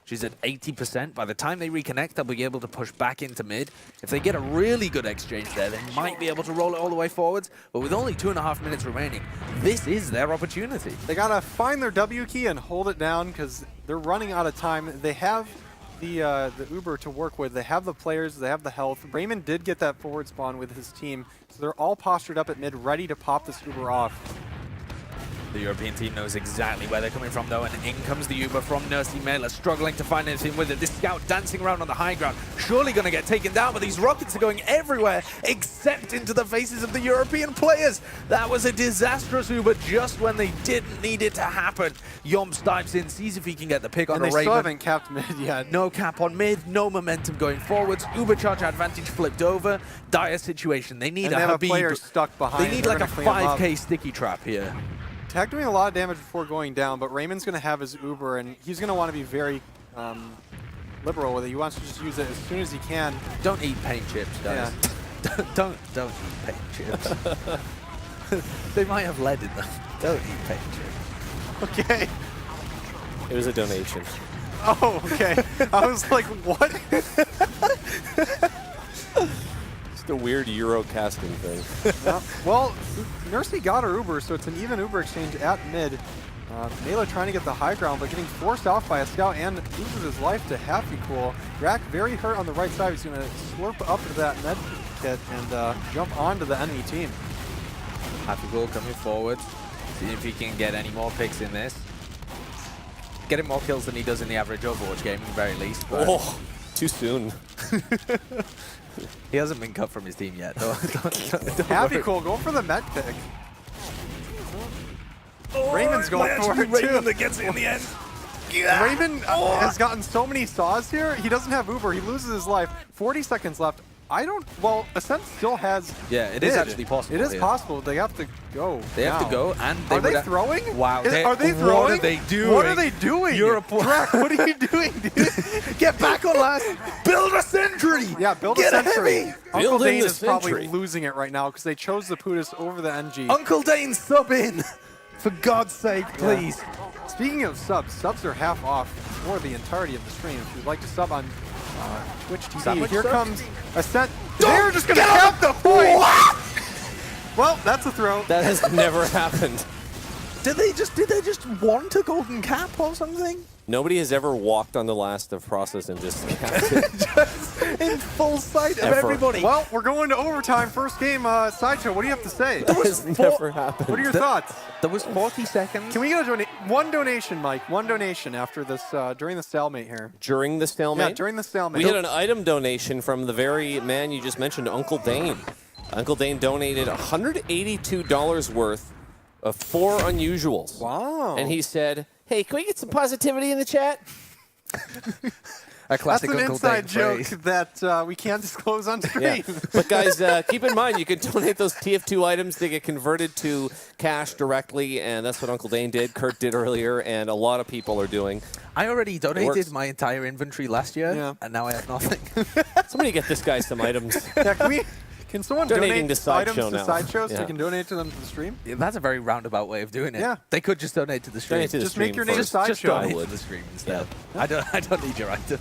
S3: She's at 80%. By the time they reconnect, they'll be able to push back into mid. If they get a really good exchange there, they might be able to roll it all the way forwards. But with only 2.5 minutes remaining, this is their opportunity.
S1: They gotta find their W key and hold it down because they're running out of time. They have the Uber to work with. They have the players. They have the health. Raymond did get that forward spawn with his team, so they're all postured up at mid, ready to pop this Uber off.
S3: The European team knows exactly where they're coming from, though, and in comes the Uber from Nursey Mela, struggling to find anything with it. This scout dancing around on the high ground, surely going to get taken down, but these rockets are going everywhere except into the faces of the European players. That was a disastrous Uber just when they didn't need it to happen. Yoms dives in, sees if he can get the pick on
S1: And
S3: a
S1: they still
S3: Raven.
S1: haven't capped mid yet.
S3: No cap on mid, no momentum going forwards. Uber charge advantage flipped over. Dire situation. They need
S1: And
S3: a
S1: they have a
S3: Habib.
S1: player stuck behind.
S3: They need
S1: They're
S3: like a
S1: gonna clean him up.
S3: 5K sticky trap here.
S1: Tag doing a lot of damage before going down, but Raymond's going to have his Uber, and he's going to want to be very liberal with it. He wants to just use it as soon as he can.
S3: Don't eat paint chips, guys.
S1: Yeah.
S3: don't eat paint chips. They might have lead in them. Don't eat paint chips.
S1: Okay.
S2: It was a donation.
S1: Oh, okay. I was like, what?
S2: Just a weird Euro casting thing.
S1: Yeah. Well, Nursey got her Uber, so it's an even Uber exchange at mid. Mela trying to get the high ground, but getting forced off by a scout and loses his life to Happy Cool. Drac very hurt on the right side. He's going to slurp up to that med kit and jump onto the enemy team.
S3: Happy Cool coming forward. See if he can get any more picks in this. Getting more kills than he does in the average Overwatch game, at the very least. But
S2: Oh, too soon.
S3: he hasn't been cut from his team yet. Don't
S1: Happy
S3: worry.
S1: Cool, go for the med pick. Raymond's going for it too.
S3: that gets it in the end.
S1: Raymond has gotten so many saws here. He doesn't have Uber. He loses his life. 40 seconds left. I don't. Well, Ascent still has.
S3: Yeah, it is
S1: mid.
S3: actually possible
S1: It is
S3: here.
S1: possible. They have to go.
S3: They have to
S1: now.
S3: go, and they
S1: Are they
S3: would
S1: throwing?
S3: Wow,
S1: Are they throwing?
S3: What are they doing?
S1: What are they doing?
S3: Europe-
S1: Drac, what are you doing, dude? Get back on last.
S3: Build a sentry!
S1: Yeah, build
S3: Get
S1: a sentry.
S3: heavy!
S1: Uncle
S2: Build in
S1: Dane
S2: the
S1: is probably
S2: sentry.
S1: losing it right now because they chose the Putis over the NG.
S3: Uncle Dane, sub in! For God's sake, please.
S1: Speaking of subs are half off for the entirety of the stream. If you'd like to sub on Twitch TV,
S3: Sandwich
S1: here
S3: subs?
S1: comes Ascent. They're just going to cap the point. Well, that's a throw.
S2: That has never happened.
S3: Did they just want a golden cap or something?
S2: Nobody has ever walked on the last of process and just capped it.
S3: In full sight of
S2: Ever.
S3: everybody.
S1: Well, we're going to overtime. First game, Sideshow. What do you have to say?
S2: That has never happened.
S1: What are your thoughts?
S3: There was 40 seconds.
S1: Can we get a one donation, Mike? One donation after this, during the stalemate here.
S2: During the stalemate?
S1: Yeah, during the stalemate.
S2: We had an item donation from the very man you just mentioned, Uncle Dane. Uncle Dane donated $182 worth of 4 unusuals.
S1: Wow.
S2: And he said, hey, can we get some positivity in the chat?
S3: A classic
S1: That's an
S3: Uncle
S1: inside
S3: Dane
S1: joke
S3: phrase.
S1: that we can't disclose on
S2: Yeah.
S1: stream.
S2: But guys, keep in mind, you can donate those TF2 items. They get converted to cash directly, and that's what Uncle Dane did. Kurt did earlier, and a lot of people are doing.
S3: I already donated
S2: works.
S3: my entire inventory last year,
S1: Yeah.
S3: and now I have nothing.
S2: Somebody get this guy some items.
S1: Yeah, can someone
S2: Donating
S1: donate
S2: to Sideshow
S1: items to
S2: now.
S1: Sideshow so
S2: Yeah.
S1: you can donate to them to the stream?
S3: Yeah, that's a very roundabout way of doing it.
S1: Yeah.
S3: They could just donate to the stream.
S2: Donate to the
S1: Just make
S2: stream
S1: your name
S2: first.
S3: just
S1: Sideshow.
S3: donate
S2: I would.
S3: to the stream instead.
S2: Yeah.
S3: I don't need your item.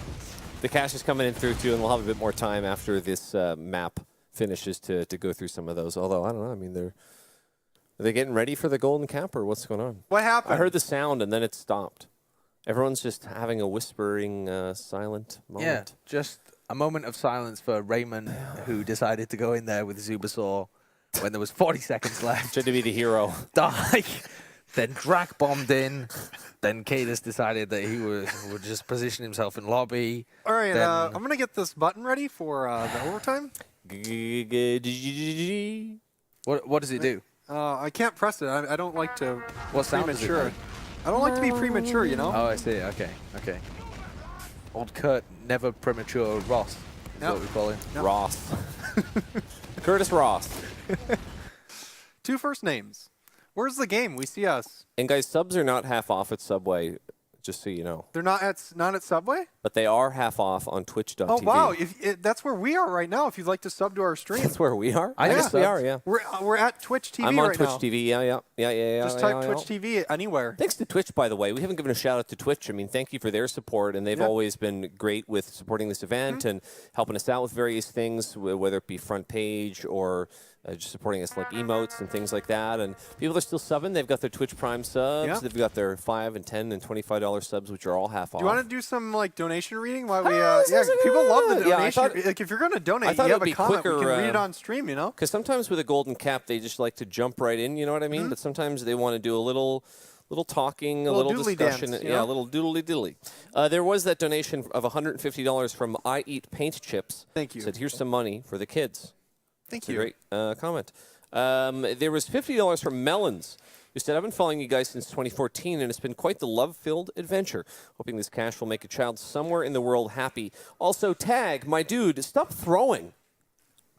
S2: The cash is coming in through, too, and we'll have a bit more time after this map finishes to go through some of those. Although, I don't know. I mean, are they getting ready for the golden cap, or what's going on?
S1: What happened?
S2: I heard the sound, and then it stopped. Everyone's just having a whispering, silent moment.
S3: Yeah, just a moment of silence for Raymond, who decided to go in there with Zubasaur when there was 40 seconds left.
S2: Should to be the hero.
S3: Die. Then Drac bombed in. Then Cadus decided that he would just position himself in lobby.
S1: All right,
S3: Then-
S1: I'm going to get this button ready for the overtime.
S3: What does it do?
S1: I can't press it. I don't like to
S3: What sound does it
S1: premature.
S3: make?
S1: I don't like to be premature, you know?
S3: Oh, I see. Okay. Old Kurt, never premature Ross is
S1: Yep.
S3: what we call him.
S1: Yep.
S2: Ross. Curtis Ross.
S1: 2 first names. Where's the game? We see us.
S2: And guys, subs are not half off at Subway, just so you know.
S1: They're not at Subway?
S2: But they are half off on Twitch.tv.
S1: Oh, wow. That's where we are right now if you'd like to sub to our stream.
S2: That's where we are?
S3: I
S2: I guess
S3: just
S2: we
S3: subbed.
S2: are, yeah.
S1: We're at Twitch TV
S2: I'm on
S1: right
S2: Twitch
S1: now.
S2: TV, yeah.
S1: Just type Twitch TV anywhere.
S2: Thanks to Twitch, by the way. We haven't given a shout out to Twitch. I mean, thank you for their support, and they've
S1: Yeah.
S2: always been great with supporting this event and helping us out with various things, whether it be front page or just supporting us like emotes and things like that. And people are still subbing. They've got their Twitch Prime subs.
S1: Yeah.
S2: They've got their $5 and $10 and $25 subs, which are all half off.
S1: Do you want to do some like donation reading while we?
S2: this
S1: Yeah,
S2: is a
S1: people love the
S2: good- yeah, I
S1: donation.
S2: thought-
S1: Like if you're going to donate,
S2: I thought
S1: you
S2: it
S1: have
S2: would
S1: a
S2: be
S1: comment.
S2: quicker,
S1: we can read it on stream. You know.
S2: Because sometimes with a golden cap, they just like to jump right in, you know what I mean? But sometimes they want to do a little talking, a
S1: Little
S2: little
S1: doodly
S2: discussion.
S1: dance, you
S2: Yeah, a
S1: know?
S2: little doodly diddly. There was that donation of $150 from I Eat Paint Chips.
S1: Thank you.
S2: Said, here's some money for the kids.
S1: Thank
S2: It's a
S1: you.
S2: great comment. There was $50 from Melons, who said, I've been following you guys since 2014, and it's been quite the love-filled adventure. Hoping this cash will make a child somewhere in the world happy. Also, tag, my dude, stop throwing.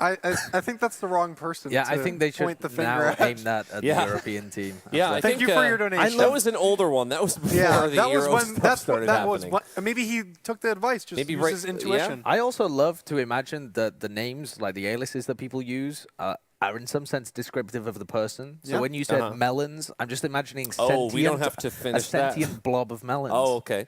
S1: I think that's the wrong person.
S3: Yeah,
S1: to
S3: I think they should
S1: point the finger
S3: now
S1: at.
S3: aim that at
S2: Yeah.
S3: the European team.
S2: Yeah, I
S1: Thank
S2: think,
S1: you for your donation.
S2: That was an older one. That was before
S1: Yeah,
S2: the
S1: that was
S2: Euro
S1: when
S2: stuff started
S1: that was
S2: happening.
S1: what, maybe he took the advice. Just
S2: Maybe
S1: use
S2: right-
S1: his intuition.
S3: I also love to imagine that the names, like the aliases that people use, are in some sense descriptive of the person. So
S1: Yeah.
S3: when you said
S2: Uh-huh.
S3: melons, I'm just imagining
S2: Oh, we don't
S3: sentient-
S2: have to
S3: a
S2: finish that.
S3: sentient blob of melons.
S2: Oh, okay.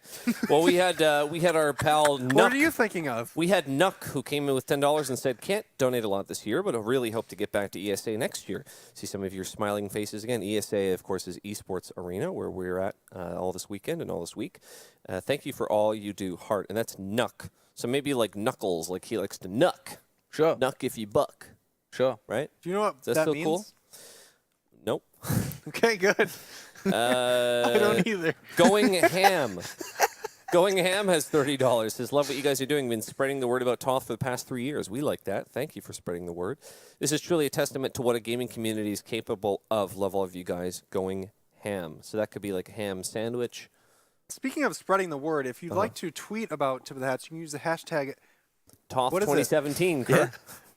S2: Well, we had our pal Nuck.
S1: What are you thinking of?
S2: We had Nuck, who came in with $10 and said, can't donate a lot this year, but I really hope to get back to ESA next year. See some of your smiling faces again. ESA, of course, is Esports Arena, where we're at all this weekend and all this week. Thank you for all you do, Heart. And that's Nuck. So maybe like Knuckles, like he likes to nuck.
S3: Sure,
S2: Nuck if you buck,
S3: sure.
S2: right?
S1: Do you know what
S2: Is that
S1: that
S2: still
S1: means?
S2: cool? Nope.
S1: Okay, good. I don't either.
S2: Going Ham. Going Ham has $30. Says, love what you guys are doing. Been spreading the word about TotH for the past 3 years. We like that. Thank you for spreading the word. This is truly a testament to what a gaming community is capable of. Love all of you guys. Going Ham. So that could be like a ham sandwich.
S1: Speaking of spreading the word, if you'd like to tweet about Tip of the Hats, you can use the hashtag
S2: TotH
S1: What is it?
S2: 2017. Kurt.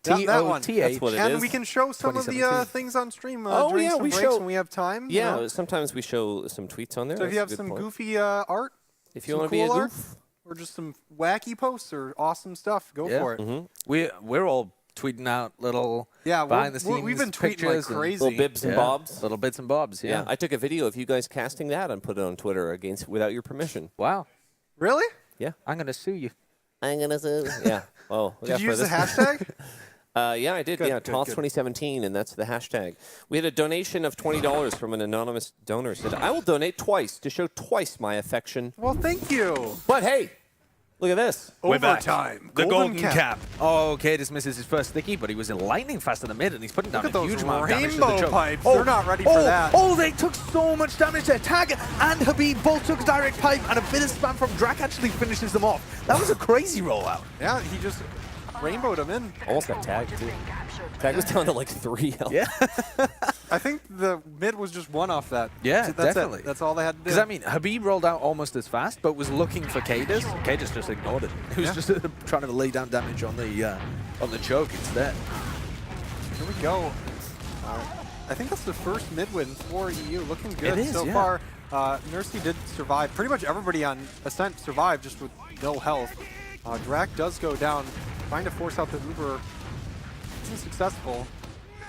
S1: that one.
S3: TotH.
S2: That's what it
S1: and
S2: is.
S1: we can show some of the
S3: 2017.
S1: things on stream
S2: Oh,
S1: during
S2: yeah,
S1: some
S2: we
S1: breaks
S2: show-
S1: when we have time. you
S2: Yeah,
S1: know?
S2: sometimes we show some tweets on there.
S1: So if you have
S2: That's a good
S1: some
S2: point.
S1: goofy art,
S2: If you
S1: some
S2: want to be a
S1: cool art,
S2: goof.
S1: or just some wacky posts or awesome stuff, go
S3: Yeah.
S1: for it.
S2: Mm-hmm.
S3: We're all tweeting out little
S1: Yeah,
S3: behind the scenes
S1: we've been tweeting like
S3: pictures and
S1: crazy.
S2: Little bibs and bobs.
S3: little bits and bobs.
S2: Yeah, I took a video of you guys casting that and put it on Twitter without your permission.
S3: Wow.
S1: Really?
S2: Yeah.
S3: I'm gonna sue you.
S2: I'm gonna say, yeah. Oh,
S1: Did you use the hashtag?
S2: Yeah, I did.
S1: Good,
S2: Yeah,
S1: good,
S2: TotH
S1: good.
S2: 2017, and that's the hashtag. We had a donation of $20 from an anonymous donor. Said, I will donate twice to show twice my affection.
S1: Well, thank you.
S2: But hey, look at this.
S3: We're back.
S1: Overtime.
S3: The golden cap. Oh, okay, this misses his first sticky, but he was in lightning fast in the mid, and he's putting down
S1: Look at
S3: a
S1: those
S3: huge amount of damage to the
S1: rainbow
S3: choke.
S1: pipes. They're not ready for that.
S3: Oh, they took so much damage there. Tag and Habib both took direct pipe, and a bit of spam from Drac actually finishes them off. That was a crazy rollout.
S1: Yeah, he just rainbowed him in.
S2: Almost got tagged, too. Tag was down to like 3 health.
S3: Yeah.
S1: I think the mid was just one off that.
S3: Yeah,
S1: That's
S3: definitely.
S1: It. That's all they had to do.
S3: Because, I mean, Habib rolled out almost as fast, but was looking for Cadus. Cadus just ignored it. He was just trying to lay down damage on the choke instead.
S1: Here we go. I think that's the first mid win for EU. Looking good
S3: It is,
S1: so
S3: yeah.
S1: far. Nursey did survive. Pretty much everybody on Ascent survived just with no health. Drac does go down, trying to force out the Uber. Isn't successful.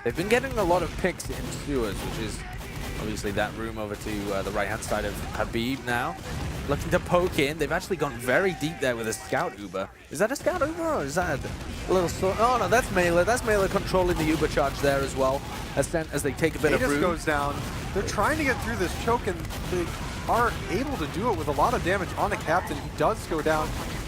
S3: They've been getting a lot of picks in sewers, which is obviously that room over to the right-hand side of Habib now. Looking to poke in. They've actually gone very deep there with a Scout Uber. Is that a Scout Uber or is that a little... Oh, no, that's Mela. That's Mela controlling the Uber charge there as well. Ascent as they take a bit of room.
S1: Goes down. They're trying to get through this choke, and they are able to do it with a lot of damage on the captain. He does go down.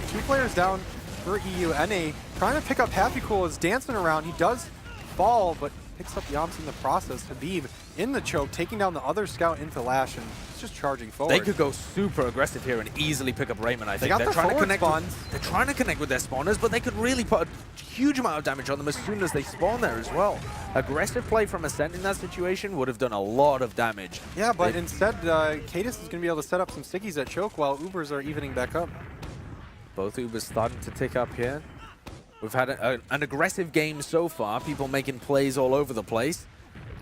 S1: 2 players down for EU. NA trying to pick up Happy Cool is dancing around. He does fall, but picks up Yamps in the process. Habib in the choke, taking down the other Scout into Lash, and he's just charging forward.
S3: They could go super aggressive here and easily pick up Raymond, I think.
S1: They got the forward spawns.
S3: They're trying to connect with their spawners, but they could really put a huge amount of damage on them as soon as they spawn there as well. Aggressive play from Ascent in that situation would have done a lot of damage.
S1: Yeah, but instead, Cadus is going to be able to set up some stickies at choke while Ubers are evening back up.
S3: Both Ubers starting to tick up here. We've had an aggressive game so far, people making plays all over the place.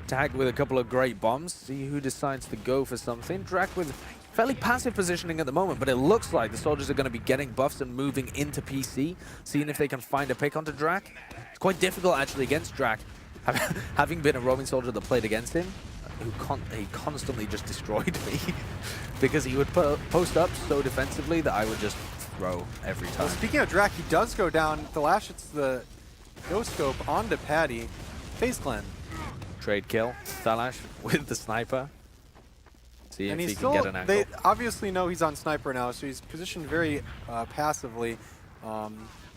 S3: Tagged with a couple of great bombs. See who decides to go for something. Drac with fairly passive positioning at the moment, but it looks like the soldiers are going to be getting buffs and moving into PC, seeing if they can find a pick onto Drac. It's quite difficult actually against Drac, having been a roaming soldier that played against him. He constantly just destroyed me because he would post up so defensively that I would just throw every time.
S1: Well, speaking of Drac, he does go down. The Lash hits the Ghost Scope onto Paddy. FaZe Clan.
S3: Trade kill. Thalash with the sniper. See
S1: and
S3: if he
S1: still,
S3: can get an angle.
S1: They obviously know he's on sniper now, so he's positioned very passively.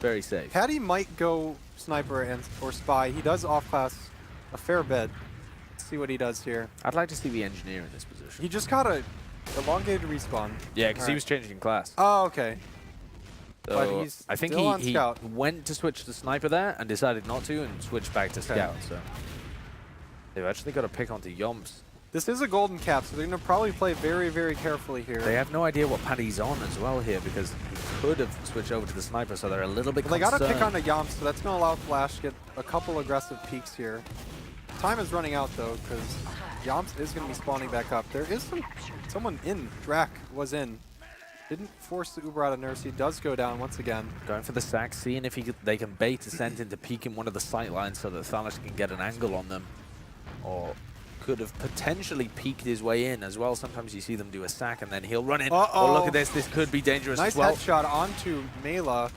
S3: Very safe.
S1: Paddy might go sniper or spy. He does off-class a fair bit. Let's see what he does here.
S3: I'd like to see the engineer in this position.
S1: He just got a elongated respawn.
S3: Yeah, because he was changing class.
S1: Oh, okay.
S3: So
S1: But he's
S3: I think
S1: still on
S3: he
S1: Scout.
S3: went to switch to sniper there and decided not to and switched back to Scout. So they've actually got to pick onto Yomps.
S1: This is a golden cap, so they're going to probably play very, very carefully here.
S3: They have no idea what Paddy's on as well here because he could have switched over to the sniper, so they're a little bit
S1: Well, they got to
S3: concerned.
S1: pick on the Yomps, so that's going to allow Flash to get a couple aggressive peeks here. Time is running out, though, because Yomps is going to be spawning back up. There is someone in. Drac was in. Didn't force the Uber out of Nurse. He does go down once again.
S3: Going for the sack, seeing if they can bait Ascent into peeking one of the sight lines so that Thalash can get an angle on them. Or could have potentially peeked his way in as well. Sometimes you see them do a sack and then he'll run in. Oh, look at this. This could be dangerous
S1: Nice
S3: as well.
S1: headshot onto Mela.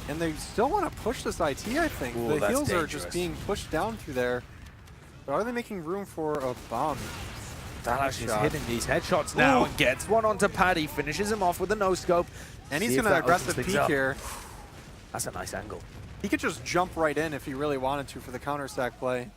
S1: And they still want to push this IT, I think.
S3: Ooh,
S1: the heals are
S3: dangerous.
S1: just being pushed down through there. But are they making room for a bomb?
S3: Thalash is hitting these headshots now and gets one onto Paddy, finishes him off with a no-scope.
S1: And he's going to aggressive peek here.
S3: That's a nice angle.
S1: He could just jump right in if he really wanted to for the counter-sack play.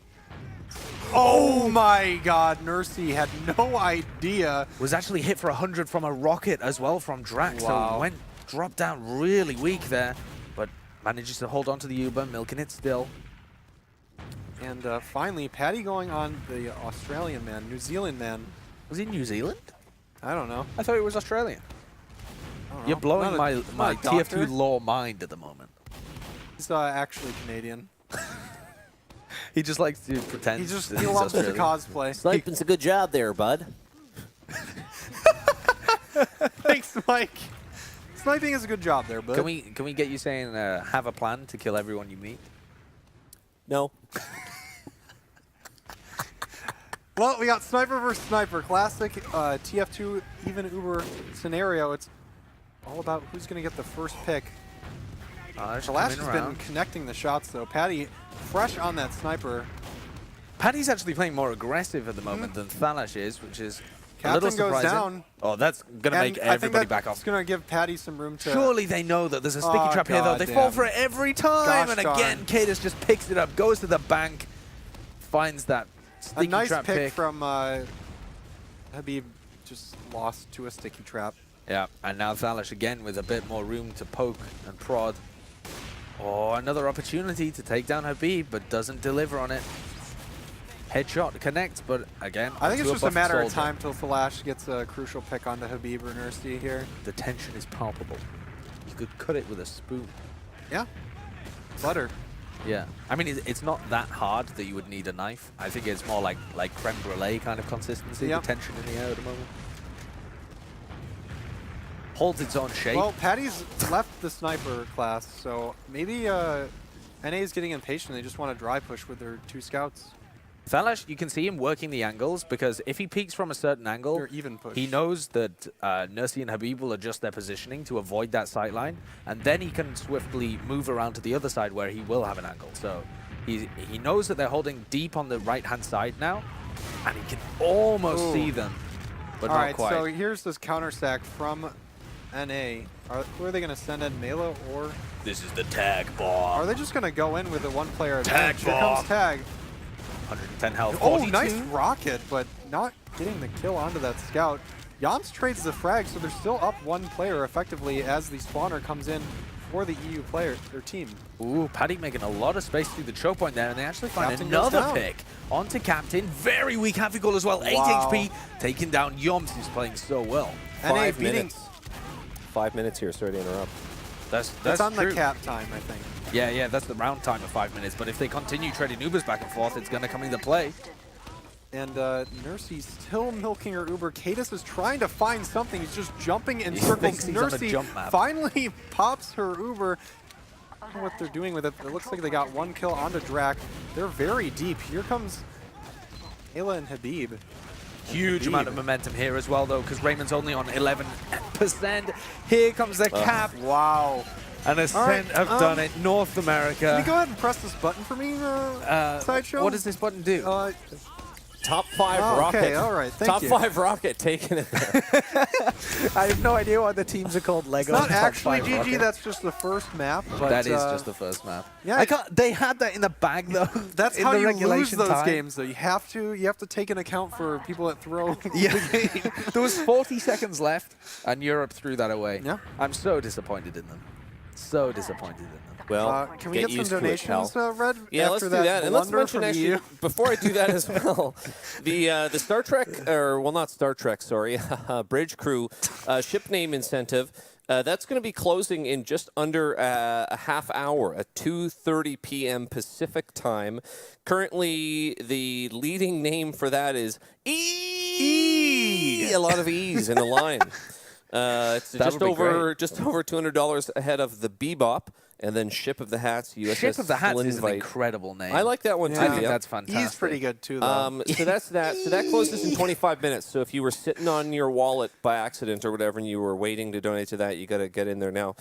S1: Oh my god, Nursey had no idea.
S3: Was actually hit for 100 from a rocket as well from Drac,
S1: Wow.
S3: so dropped down really weak there, but manages to hold on to the Uber, milking it still.
S1: And finally, Paddy going on the Australian man, New Zealand man.
S3: Was he New Zealand?
S1: I don't know.
S3: I thought he was Australian.
S1: I don't know.
S3: You're blowing
S1: Not
S3: my
S1: not a doctor.
S3: TF2 lore mind at the moment.
S1: He's actually Canadian.
S3: He just likes to pretend.
S1: He just
S3: that
S1: he
S3: he's
S1: loves to
S3: Australian.
S1: cosplay.
S2: Sniping's a good job there, bud.
S1: Thanks, Mike. Sniping is a good job there, bud.
S3: Can we get you saying have a plan to kill everyone you meet?
S2: No.
S1: Well, we got sniper versus sniper, classic TF2 even Uber scenario. It's all about who's going to get the first pick. Lash has been connecting the shots, though. Paddy, fresh on that sniper.
S3: Paddy's actually playing more aggressive at the moment than Thalash is, which is a little
S1: Captain goes
S3: surprising.
S1: down.
S3: Oh, that's going to make everybody back off.
S1: It's going to give Paddy some room to...
S3: Surely they know that there's a sticky trap here, though. They fall for it every time.
S1: Gosh
S3: and again, Cadus just picks it up, goes to the bank, finds that sticky
S1: a nice
S3: trap
S1: pick from Habib, just lost to a sticky trap.
S3: Yeah, and now Thalash again with a bit more room to poke and prod. Oh, another opportunity to take down Habib, but doesn't deliver on it. Headshot connects, but again,
S1: I think it's
S3: onto
S1: just a
S3: buffed
S1: matter of
S3: soldier.
S1: time till Flash gets a crucial pick onto Habib or Nursi here.
S3: The tension is palpable. You could cut it with a spoon.
S1: Yeah. Butter.
S3: Yeah. I mean, it's not that hard that you would need a knife. I think it's more like creme brulee kind of consistency,
S1: Yep.
S3: the tension in the air at the moment. Holds its own shape.
S1: Well, Patty's left the sniper class, so maybe NA is getting impatient. They just want to dry push with their 2 scouts.
S3: Falash, you can see him working the angles because if he peeks from a certain angle,
S1: They're even push.
S3: he knows that Nursi and Habib will adjust their positioning to avoid that sight line, and then he can swiftly move around to the other side where he will have an angle. So he knows that they're holding deep on the right-hand side now, and he can almost see them, but
S1: All
S3: not
S1: right,
S3: quite.
S1: so here's this counter sack from NA. Who are they going to send in, Mela or?
S3: This is the tag bomb.
S1: Are they just going to go in with a 1-player
S3: Tag
S1: advantage? Here
S3: bomb.
S1: comes Tag.
S3: 110 health.
S1: Oh,
S3: 42.
S1: nice rocket, but not getting the kill onto that scout. Yams trades the frag, so they're still up 1 player effectively as the spawner comes in for the EU player, their team.
S3: Ooh, Paddy making a lot of space through the choke point there, and they actually find
S1: Captain goes
S3: another
S1: down.
S3: pick onto Captain. Very weak Happy Goal as well. 8
S1: Wow.
S3: HP, taking down Yoms, who's playing so well.
S1: NA
S2: 5
S1: beating.
S2: minutes. 5 minutes here. Sorry to interrupt.
S1: That's on
S3: true.
S1: the cap time, I think.
S3: Yeah, that's the round time of 5 minutes. But if they continue trading Ubers back and forth, it's going to come into play.
S1: And Nursi's still milking her Uber. Cadis is trying to find something. He's just jumping in
S3: He
S1: circles.
S3: thinks he's on the
S1: Nursi
S3: jump map.
S1: finally pops her Uber. I don't know what they're doing with it. It looks like they got 1 kill onto Drac. They're very deep. Here comes Ayla and Habib.
S3: Huge amount of momentum here as well, though, because Raymond's only on 11%. Here comes the cap.
S1: Wow.
S3: And Ascent have done it. North America.
S1: Can you go ahead and press this button for me, Sideshow?
S3: What does this button do?
S2: Top 5
S1: Oh,
S2: rocket.
S1: okay, all right, thank
S2: Top
S1: you.
S2: 5 rocket taking it there.
S3: I have no idea why the teams are called Lego.
S1: It's not
S3: Top
S1: actually
S3: 5
S1: GG,
S3: Rocket.
S1: that's just the first map. But,
S3: That is just the first map.
S1: yeah.
S3: I can't, they had that in the bag though.
S1: That's
S3: in
S1: how
S3: the
S1: you lose
S3: regulation
S1: those
S3: time.
S1: games, though. You have to take into account for people that throw
S3: Yeah.
S1: the game.
S3: There was 40 seconds left, and Europe threw that away.
S1: Yeah.
S3: I'm so disappointed in them. So disappointed in them.
S2: Well,
S1: Can we get some
S2: used to it,
S1: donations,
S2: pal.
S1: Red?
S2: Yeah,
S1: after
S2: let's do that. And let's
S1: blunder
S2: mention
S1: from
S2: actually,
S1: you?
S2: before I do that as well, the Star Trek, or well, not Star Trek, sorry, Bridge Crew ship name incentive. That's going to be closing in just under a half hour at 2:30 p.m. Pacific time. Currently, the leading name for that is E. A lot of E's in a line. It's just over $200 ahead of the Bebop. And then Ship of the Hats, USS
S3: Ship of the Hats is an
S2: Slinvite.
S3: incredible name.
S2: I like that one too.
S3: I think
S2: yeah.
S3: that's fantastic.
S1: He's pretty good, too, though.
S2: So that's that. So that closes in 25 minutes. So if you were sitting on your wallet by accident or whatever, and you were waiting to donate to that, you got to get in there now.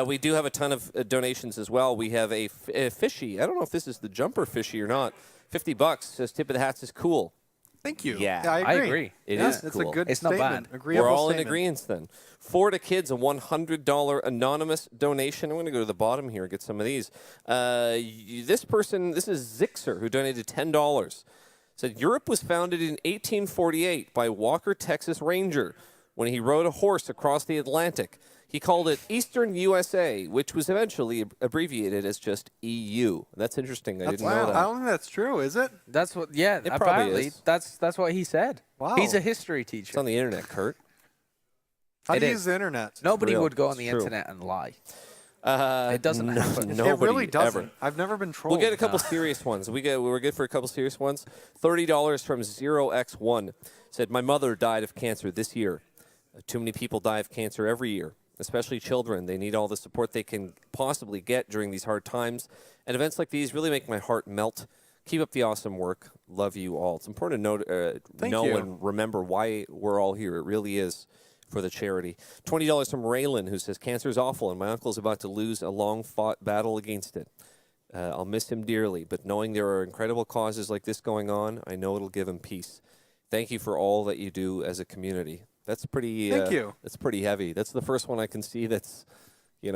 S2: We do have a ton of donations as well. We have a fishy. I don't know if this is the jumper fishy or not. $50 says Tip of the Hats is cool.
S1: Thank you.
S2: Yeah.
S1: I agree.
S3: I agree.
S2: It
S1: Yeah,
S2: is
S1: it's
S2: cool.
S1: a good
S3: It's not
S1: statement.
S3: bad.
S1: Agreeable
S2: We're all in
S1: statement.
S2: agreement then. For the kids, a $100 anonymous donation. I'm going to go to the bottom here and get some of these. This person, this is Zixer, who donated $10. Said, Europe was founded in 1848 by Walker, Texas Ranger when he rode a horse across the Atlantic. He called it Eastern USA, which was eventually abbreviated as just EU. That's interesting. I didn't know that.
S1: I don't think that's true, is it?
S3: That's what. Yeah,
S2: It probably
S3: apparently
S2: is.
S3: that's what he said.
S1: Wow.
S3: He's a history
S2: It's
S3: teacher.
S2: on the internet, Kurt.
S1: How do
S3: It
S1: you
S3: is.
S1: use the internet?
S3: Nobody
S2: real.
S3: would go on
S2: It's
S3: the
S2: true.
S3: internet and lie.
S2: It
S3: doesn't happen. It
S1: It really doesn't.
S2: Ever.
S1: I've never been trolled.
S2: We'll get a couple serious ones. We're good for a couple serious ones. $30 from 0x1 said, my mother died of cancer this year. Too many people die of cancer every year, especially children. They need all the support they can possibly get during these hard times. And events like these really make my heart melt. Keep up the awesome work. Love you all. It's important to know
S1: you.
S2: and remember why we're all here. It really is for the charity. $20 from Raylan, who says, cancer is awful, and my uncle's about to lose a long-fought battle against it. I'll miss him dearly, but knowing there are incredible causes like this going on, I know it'll give him peace. Thank you for all that you do as a community. That's pretty.
S1: Thank you.
S2: That's pretty heavy. That's the first one I can see that's, he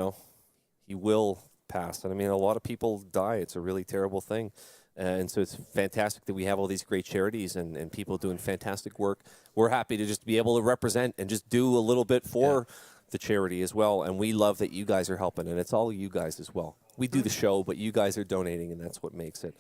S2: will pass. And I mean, a lot of people die. It's a really terrible thing. And so it's fantastic that we have all these great charities and people doing fantastic work. We're happy to just be able to represent and just do a little bit for the charity as well. And we love that you guys are helping, and it's all you guys as well. We do the show, but you guys are donating, and that's what makes it.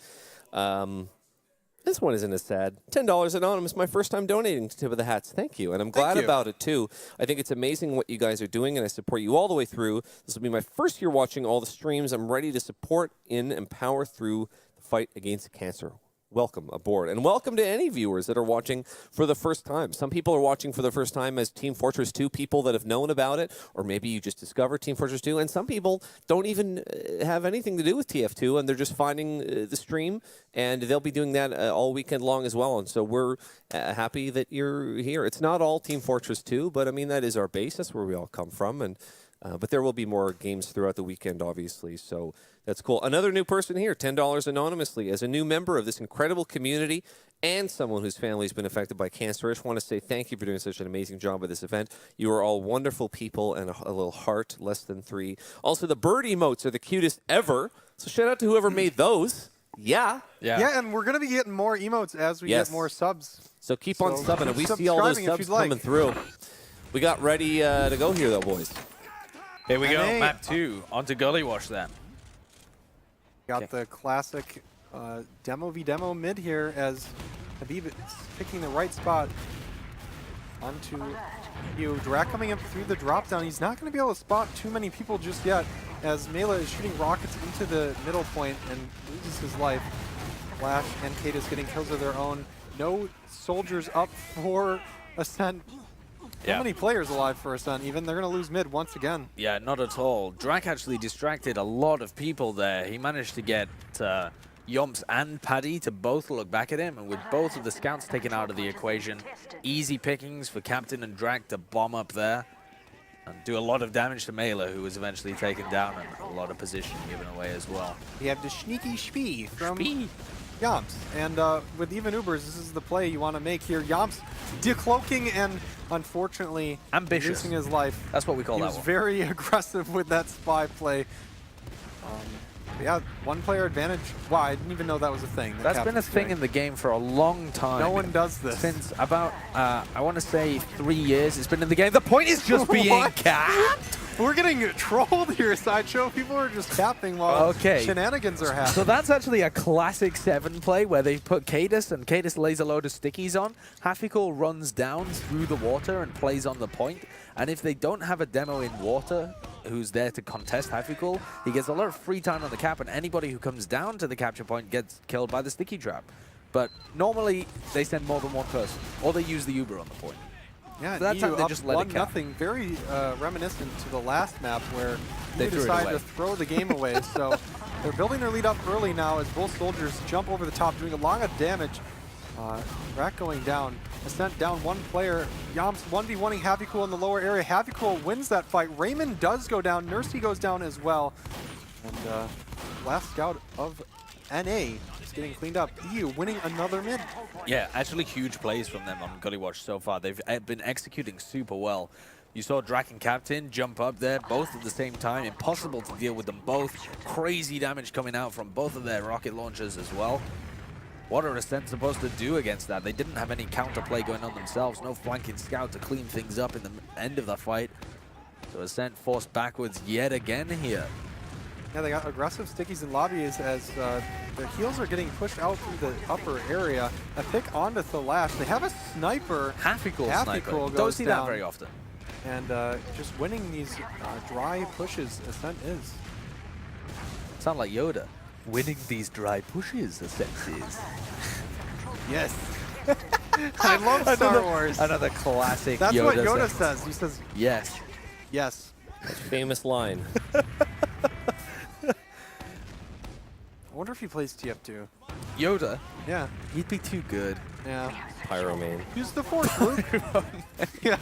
S2: This one isn't as sad. $10 anonymous, my first time donating to Tip of the Hats. Thank you. And I'm glad about it, too. I think it's amazing what you guys are doing, and I support you all the way through. This will be my first year watching all the streams. I'm ready to support and power through the fight against cancer. Welcome aboard. And welcome to any viewers that are watching for the first time. Some people are watching for the first time as Team Fortress 2 people that have known about it, or maybe you just discovered Team Fortress 2, and some people don't even have anything to do with TF2, and they're just finding the stream, and they'll be doing that all weekend long as well. And so we're happy that you're here. It's not all Team Fortress 2, but I mean, that is our base. That's where we all come from. And but there will be more games throughout the weekend, obviously, so that's cool. Another new person here, $10 anonymously. As a new member of this incredible community and someone whose family has been affected by cancer, I just want to say thank you for doing such an amazing job with this event. You are all wonderful people, and a little heart, less than 3. Also, the bird emotes are the cutest ever, so shout out to whoever made those. Yeah,
S1: and we're going to be getting more emotes as we get more subs.
S2: So keep on subbing, and we see all those subs coming through. We got ready to go here, though, boys.
S3: Here we go, map 2. On to Gully Wash then.
S1: Got the classic demo v demo mid here as Habib is picking the right spot onto you. Drak coming up through the drop down. He's not going to be able to spot too many people just yet as Mela is shooting rockets into the middle point and loses his life. Flash and Cadis getting kills of their own. No soldiers up for Ascent. So many players alive for Ascent even. They're going to lose mid once again.
S3: Yeah, not at all. Drak actually distracted a lot of people there. He managed to get Yomps and Paddy to both look back at him, and with both of the scouts taken out of the equation, easy pickings for Captain and Drak to bomb up there and do a lot of damage to Mela, who was eventually taken down, and a lot of position given away as well.
S1: We have the sneaky Spee from Yomps. And with even Ubers, this is the play you want to make here. Yomps decloaking and unfortunately losing his life.
S3: That's what we call that one.
S1: He was very aggressive with that spy play. Yeah, one player advantage. Wow, I didn't even know that was a thing.
S3: That's been a thing in the game for a long time.
S1: No one does this.
S3: Since about, I want to say 3 years it's been in the game. The point is just being capped.
S1: We're getting trolled here, Sideshow. People are just capping while shenanigans are happening.
S3: So that's actually a classic 7 play where they put Cadis, and Cadis lays a load of stickies on. Hafikul runs down through the water and plays on the point. And if they don't have a demo in water who's there to contest Hafikul, he gets a lot of free time on the cap, and anybody who comes down to the capture point gets killed by the sticky trap. But normally they send more than one person, or they use the Uber on the point.
S1: Yeah,
S3: so that's how they just let it count.
S1: 1-0, very reminiscent to the last map where they decided to throw the game away. So they're building their lead up early now as both soldiers jump over the top, doing a lot of damage. Drak going down. Ascent down one player. Yomps 1v1ing Hafikul in the lower area. Hafikul wins that fight. Raymond does go down. Nursey goes down as well. And last scout of NA is getting cleaned up. EU winning another mid.
S3: Yeah, actually huge plays from them on Gully Watch so far. They've been executing super well. You saw Drak and Captain jump up there, both at the same time. Impossible to deal with them both. Crazy damage coming out from both of their rocket launchers as well. What are Ascent supposed to do against that? They didn't have any counterplay going on themselves. No flanking scout to clean things up in the end of the fight. So Ascent forced backwards yet again here.
S1: Yeah, they got aggressive stickies in lobbies as their heels are getting pushed out through the upper area. A pick onto Thalash. They have a sniper.
S3: Hafikul sniper. Don't see that very often.
S1: And just winning these dry pushes, Ascent is.
S3: Sound like Yoda. Winning these dry pushes, Ascent is.
S1: Yes. I love Star Wars.
S3: Another classic
S1: That's
S3: Yoda
S1: what Yoda
S3: sentence.
S1: says. He says,
S3: yes.
S1: Yes.
S2: That's a famous line.
S1: I wonder if he plays TF2.
S3: Yoda?
S1: Yeah.
S3: He'd be too good.
S1: Yeah.
S2: Pyromane.
S1: Use the Force, Luke. Yeah.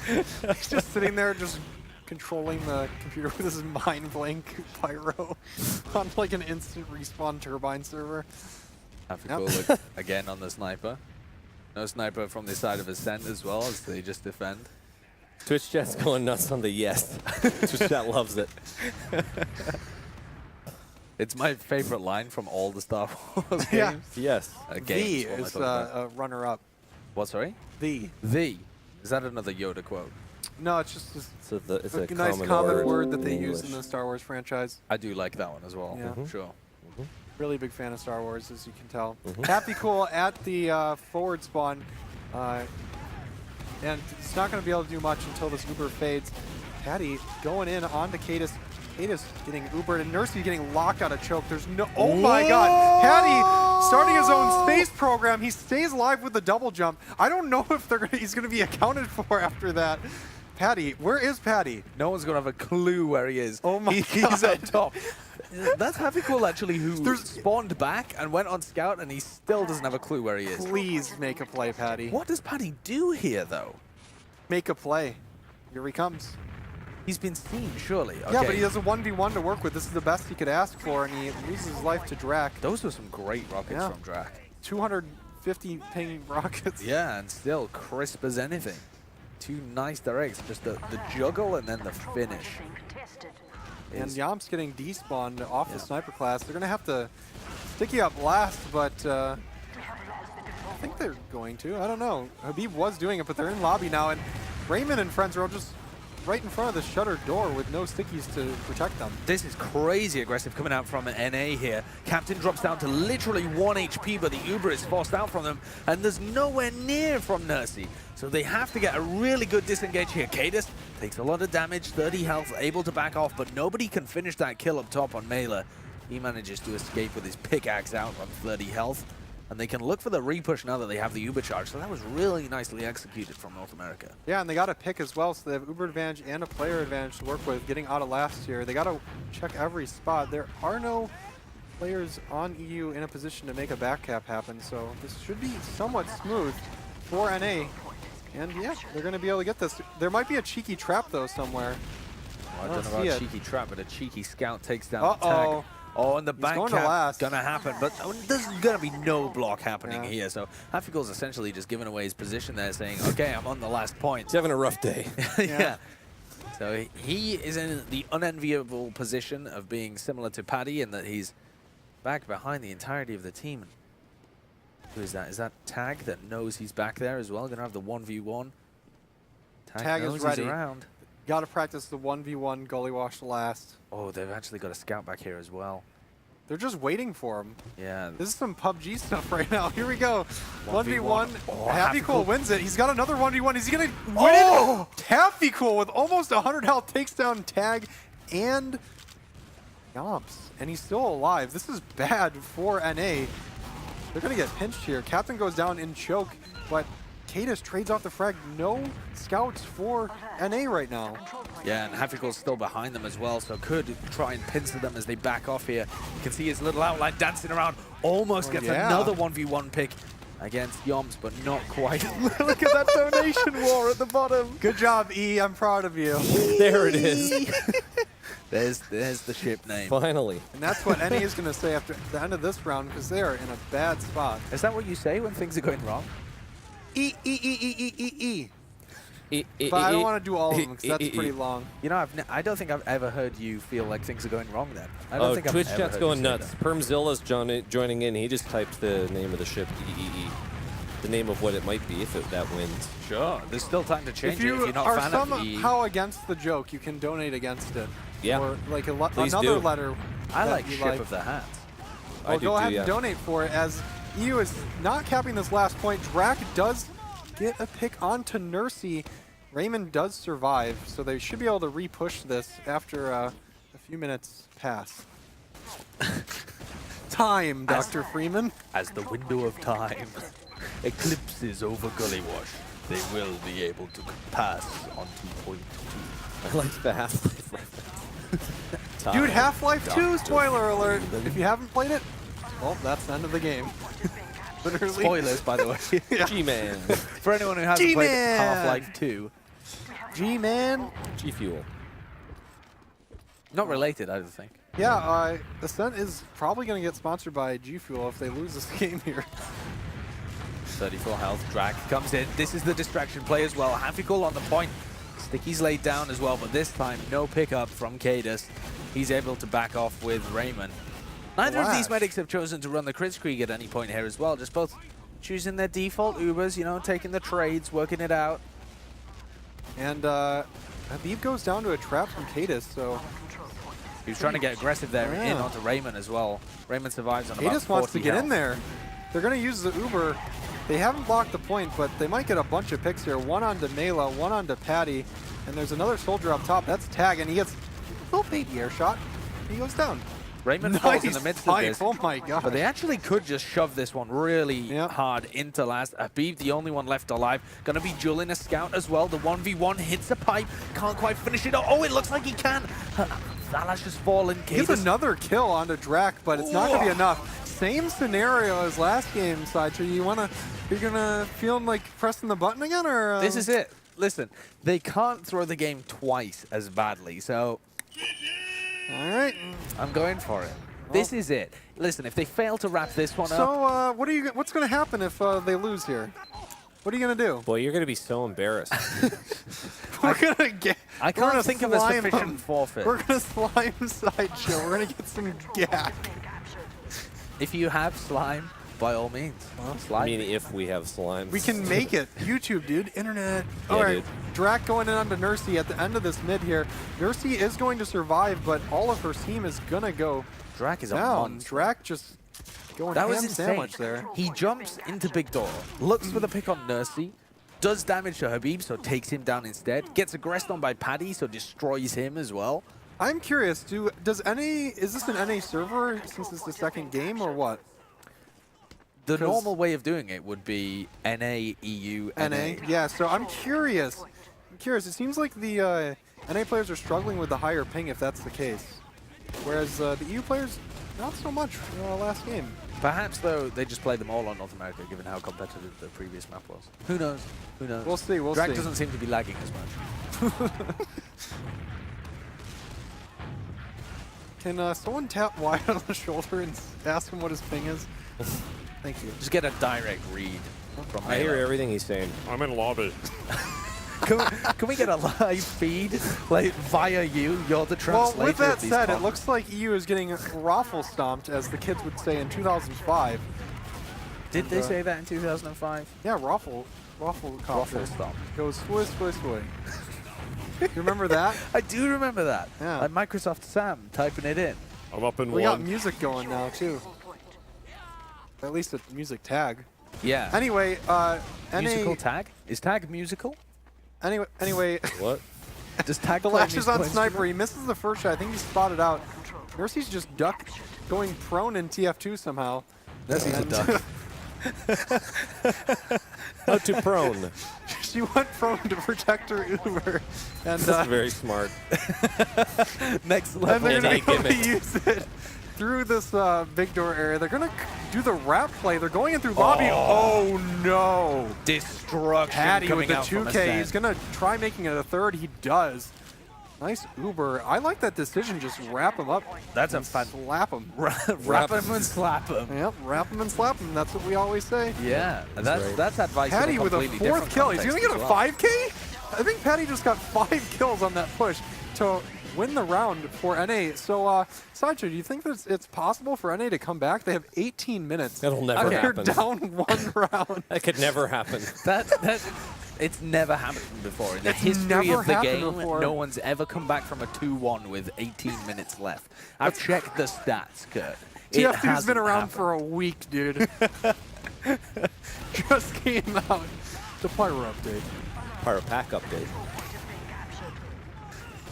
S1: He's just sitting there just controlling the computer with his mind blank pyro on like an instant respawn turbine server.
S3: Hafikul look again on the sniper. No sniper from the side of Ascent as well as they just defend.
S2: Twitch chat's going nuts on the yes. Twitch chat loves it.
S3: It's my favorite line from all the Star Wars games.
S2: Yes.
S1: The is a runner-up.
S3: What, sorry?
S1: The.
S3: The. Is that another Yoda quote?
S1: No, it's just
S2: it's a
S1: nice common word that they
S2: in
S1: use
S2: English.
S1: in the Star Wars franchise.
S3: I do like that one as well.
S1: Yeah.
S3: Sure.
S1: Really big fan of Star Wars, as you can tell. Happy Cool at the forward spawn. And it's not going to be able to do much until this Uber fades. Patty going in onto Cadis. Cadis getting Ubered, and Nursey getting locked out of choke. There's no... Oh my god! Patty starting his own space program. He stays alive with the double jump. I don't know if he's going to be accounted for after that. Patty, where is Patty?
S3: No one's going to have a clue where he is.
S1: Oh my
S3: He's
S1: god.
S3: up top. That's Happy Cool, actually, who spawned back and went on scout, and he still doesn't have a clue where he is.
S1: Please make a play, Patty.
S3: What does Patty do here, though?
S1: Make a play. Here he comes.
S3: He's been seen, surely. Okay.
S1: Yeah, but he has a 1v1 to work with. This is the best he could ask for, and he loses his life to Drac.
S3: Those were some great rockets from Drac.
S1: 250 ping rockets.
S3: Yeah, and still crisp as anything. Two nice directs, just the juggle and then the finish.
S1: And Yom's getting despawned off the sniper class. They're going to have to sticky up last, but I think they're going to. I don't know. Habib was doing it, but they're in lobby now, and Raymond and friends are all just right in front of the shutter door with no stickies to protect them.
S3: This is crazy aggressive coming out from an NA here. Captain drops down to literally 1 HP, but the Uber is forced out from them, and there's nowhere near from Nursey. So they have to get a really good disengage here. Cadis takes a lot of damage, 30 health, able to back off, but nobody can finish that kill up top on Mela. He manages to escape with his pickaxe out on 30 health. And they can look for the repush now that they have the Uber charge. So that was really nicely executed from North America. Yeah, and they got a pick as well, so they have Uber advantage and a player advantage to work with, getting out of last year. They got to check every spot. There are no players on EU in a position to make a back cap happen, so this should be somewhat smooth for NA. And yeah, they're going to be able to get this. There might be a cheeky trap, though, somewhere. I don't know about cheeky trap, but a cheeky scout takes down the tag. Oh, and the back cap gonna happen, but there's gonna be no block happening here. So Happy Cool's essentially just giving away his position there, saying, "Okay, I'm on the last point."
S2: He's having a rough day.
S3: Yeah. So he is in the unenviable position of being similar to Paddy in that he's back behind the entirety of the team. Who is that? Is that Tag that knows he's back there as well? Gonna have the 1v1.
S1: Tag
S3: knows
S1: is ready.
S3: He's around.
S1: Got to practice the 1v1 gully wash last.
S3: Oh, they've actually got a scout back here as well.
S1: They're just waiting for him.
S3: Yeah.
S1: This is some PUBG stuff right now. Here we go. 1v1. Oh, Happy Cool wins it. He's got another 1v1. Is he going to win it? Happy Cool with almost 100 health takes down Tag and Yomps. And he's still alive. This is bad for NA. They're going to get pinched here. Captain goes down in choke, but Cadis trades off the frag. No scouts for NA right now.
S3: Yeah, and Happy Cool's still behind them as well, so could try and pincer them as they back off here. You can see his little outline dancing around. Almost gets another 1v1 pick against Yoms, but not quite.
S1: Look at that donation war at the bottom. Good job, E. I'm proud of you.
S2: There it is.
S3: There's the ship name.
S2: Finally.
S1: And that's what NA is going to say after the end of this round, because they are in a bad spot.
S3: Is that what you say when things are going wrong?
S1: E. But I don't want to do all of them because that's pretty long.
S3: You know, I don't think I've ever heard you feel like things are going wrong then. I don't think
S2: Twitch
S3: I've ever
S2: chat's
S3: heard
S2: going
S3: you say
S2: nuts.
S3: that.
S2: Permzilla's joining in. He just typed the name of the ship, EEE. The name of what it might be if that wins.
S3: Sure. There's still time to change
S1: if you
S3: it if you're not
S1: are
S3: a fan of EE.
S1: somehow against the joke, you can donate against it.
S2: Yeah.
S1: Or like
S2: Please
S1: another
S2: do.
S1: letter.
S3: I
S1: that
S3: like
S1: you
S3: Ship of the Hat.
S1: Well, go ahead and donate for it, as EU is not capping this last point. Drac does get a pick onto Nursey. Raymond does survive, so they should be able to re-push this after a few minutes pass. Time, Dr. Freeman.
S3: As the window of time eclipses over Gully Wash, they will be able to pass on to point 2.
S2: I like the Half-Life reference.
S1: Dude, Half-Life 2, spoiler alert. If you haven't played it, well, that's the end of the game. Literally.
S3: Spoilers, by the way.
S1: Yeah.
S2: G-Man.
S3: For anyone who hasn't played Half-Life 2.
S1: G-Man.
S2: G-Fuel.
S3: Not related, I don't think.
S1: Yeah, Ascent is probably going to get sponsored by G Fuel if they lose this game here.
S3: 34 health. Drag comes in. This is the distraction play as well. Happy Cool on the point. Sticky's laid down as well, but this time no pickup from Cadis. He's able to back off with Raymond. Neither of these medics have chosen to run the Kritzkrieg at any point here as well. Just both choosing their default Ubers, you know, taking the trades, working it out.
S1: And Habib goes down to a trap from Cadis, so
S3: He was trying to get aggressive there in
S1: Yeah.
S3: onto Raymond as well. Raymond survives on
S1: He
S3: about
S1: just wants to
S3: 40
S1: get
S3: health.
S1: in there. They're going to use the Uber. They haven't blocked the point, but they might get a bunch of picks here. One onto Mela, one onto Patty, and there's another soldier up top. That's Tag, and he gets a little baby air shot. He goes down.
S3: Raymond falls in the midst of this.
S1: Oh my god.
S3: But they actually could just shove this one really hard into last. Habib, the only one left alive. Going to be dueling a scout as well. The 1v1 hits a pipe. Can't quite finish it. Oh, it looks like he can. Zalash has fallen.
S1: He gets another kill onto Drac, but it's not going to be enough. Same scenario as last game, Sideshow. You're gonna feel like pressing the button again, or
S3: This is it. Listen, they can't throw the game twice as badly, so
S1: all right.
S3: I'm going for it. This is it. Listen, if they fail to wrap this one up,
S1: So what's going to happen if they lose here? What are you going to do?
S2: Boy, you're going to be so embarrassed.
S1: We're gonna get.
S3: I can't think of a sufficient forfeit.
S1: We're gonna slime Sideshow. We're gonna get some gas.
S3: If you have slime, by all means, slime.
S2: I mean, if we have slime.
S1: We can make it. YouTube, dude. Internet.
S2: Yeah,
S1: All right.
S2: dude.
S1: Drac going in onto Nursey at the end of this mid here. Nursey is going to survive, but all of her team is gonna go
S3: Drac is a
S1: down.
S3: monster.
S1: Drac just going
S3: That was
S1: ham
S3: insane.
S1: sandwich there.
S3: He jumps into Big Door, looks for the pick on Nursey, does damage to Habib, so takes him down instead. Gets aggressed on by Paddy, so destroys him as well.
S1: I'm curious. Is this an NA server since it's the second game or what?
S3: The normal way of doing it would be NA, EU,
S1: NA. Yeah. So I'm curious. It seems like the NA players are struggling with the higher ping if that's the case, whereas the EU players not so much last game.
S3: Perhaps, though, they just played them all on North America, given how competitive the previous map was. Who knows? Who knows?
S1: We'll see. We'll
S3: Drac
S1: see.
S3: doesn't seem to be lagging as much.
S1: Can someone tap Wyatt on the shoulder and ask him what his ping is? Thank you.
S3: Just get a direct read from
S2: I hear
S3: Mela.
S2: everything he's saying. I'm in lobby.
S3: Can we get a live feed like via you? You're the
S1: Well,
S3: translator.
S1: with that
S3: of these
S1: said, it
S3: comments.
S1: looks like EU is getting raffle stomped, as the kids would say in 2005.
S3: Did they say that in 2005?
S1: Yeah, raffle
S3: Raffle
S1: stomp. Goes sway, sway, sway. You remember that?
S3: I do remember that.
S1: Yeah.
S3: Like Microsoft Sam typing it in.
S2: I'm up in
S1: We got music going now too. At least a music tag.
S3: Yeah.
S1: Anyway,
S3: Musical tag? Is tag musical?
S1: Anyway,
S2: What?
S3: Does tag
S1: the
S3: play
S1: lashes on
S3: musical
S1: Sniper. He misses the first shot. I think he spotted out. Mercy's just going prone in TF2 somehow.
S3: Mercy's a
S1: And
S3: duck.
S2: How to prone.
S1: She went prone to protect her Uber, and
S2: That's very smart.
S3: Next
S1: and
S3: level.
S1: they're
S2: innate
S1: going to
S2: gimmick.
S1: use it through this big door area. They're going to do the wrap play. They're going in through lobby. Oh no!
S3: Destruction
S1: Patty with
S3: coming
S1: the
S3: out from
S1: 2K. He's
S3: Ascend.
S1: going to try making it a third. He does. Nice Uber. I like that decision. Just wrap him up.
S3: That's a
S1: and
S3: fun.
S1: slap him.
S3: Wrap him and slap him.
S1: Yep, wrap him and slap him. That's what we always say.
S3: Yeah, that's
S2: right.
S3: advice.
S1: Patty
S3: in a
S1: with a
S3: completely
S1: fourth
S3: different
S1: kill. He's going to get a
S3: context as well.
S1: 5K? I think Patty just got 5 kills on that push to win the round for NA. So, Sideshow, do you think that it's possible for NA to come back? They have 18 minutes.
S2: That'll never
S1: They're
S2: happen.
S1: down 1 round.
S2: That could never happen.
S3: That it's never happened before in the
S1: It's
S3: history
S1: never
S3: of the
S1: happened
S3: game.
S1: before.
S3: No one's ever come back from a 2-1 with 18 minutes left. I've checked the stats, Kurt. It
S1: TF2's
S3: hasn't
S1: been around
S3: happened.
S1: for a week, dude. Just came out. The Pyro update.
S2: Pyro pack update.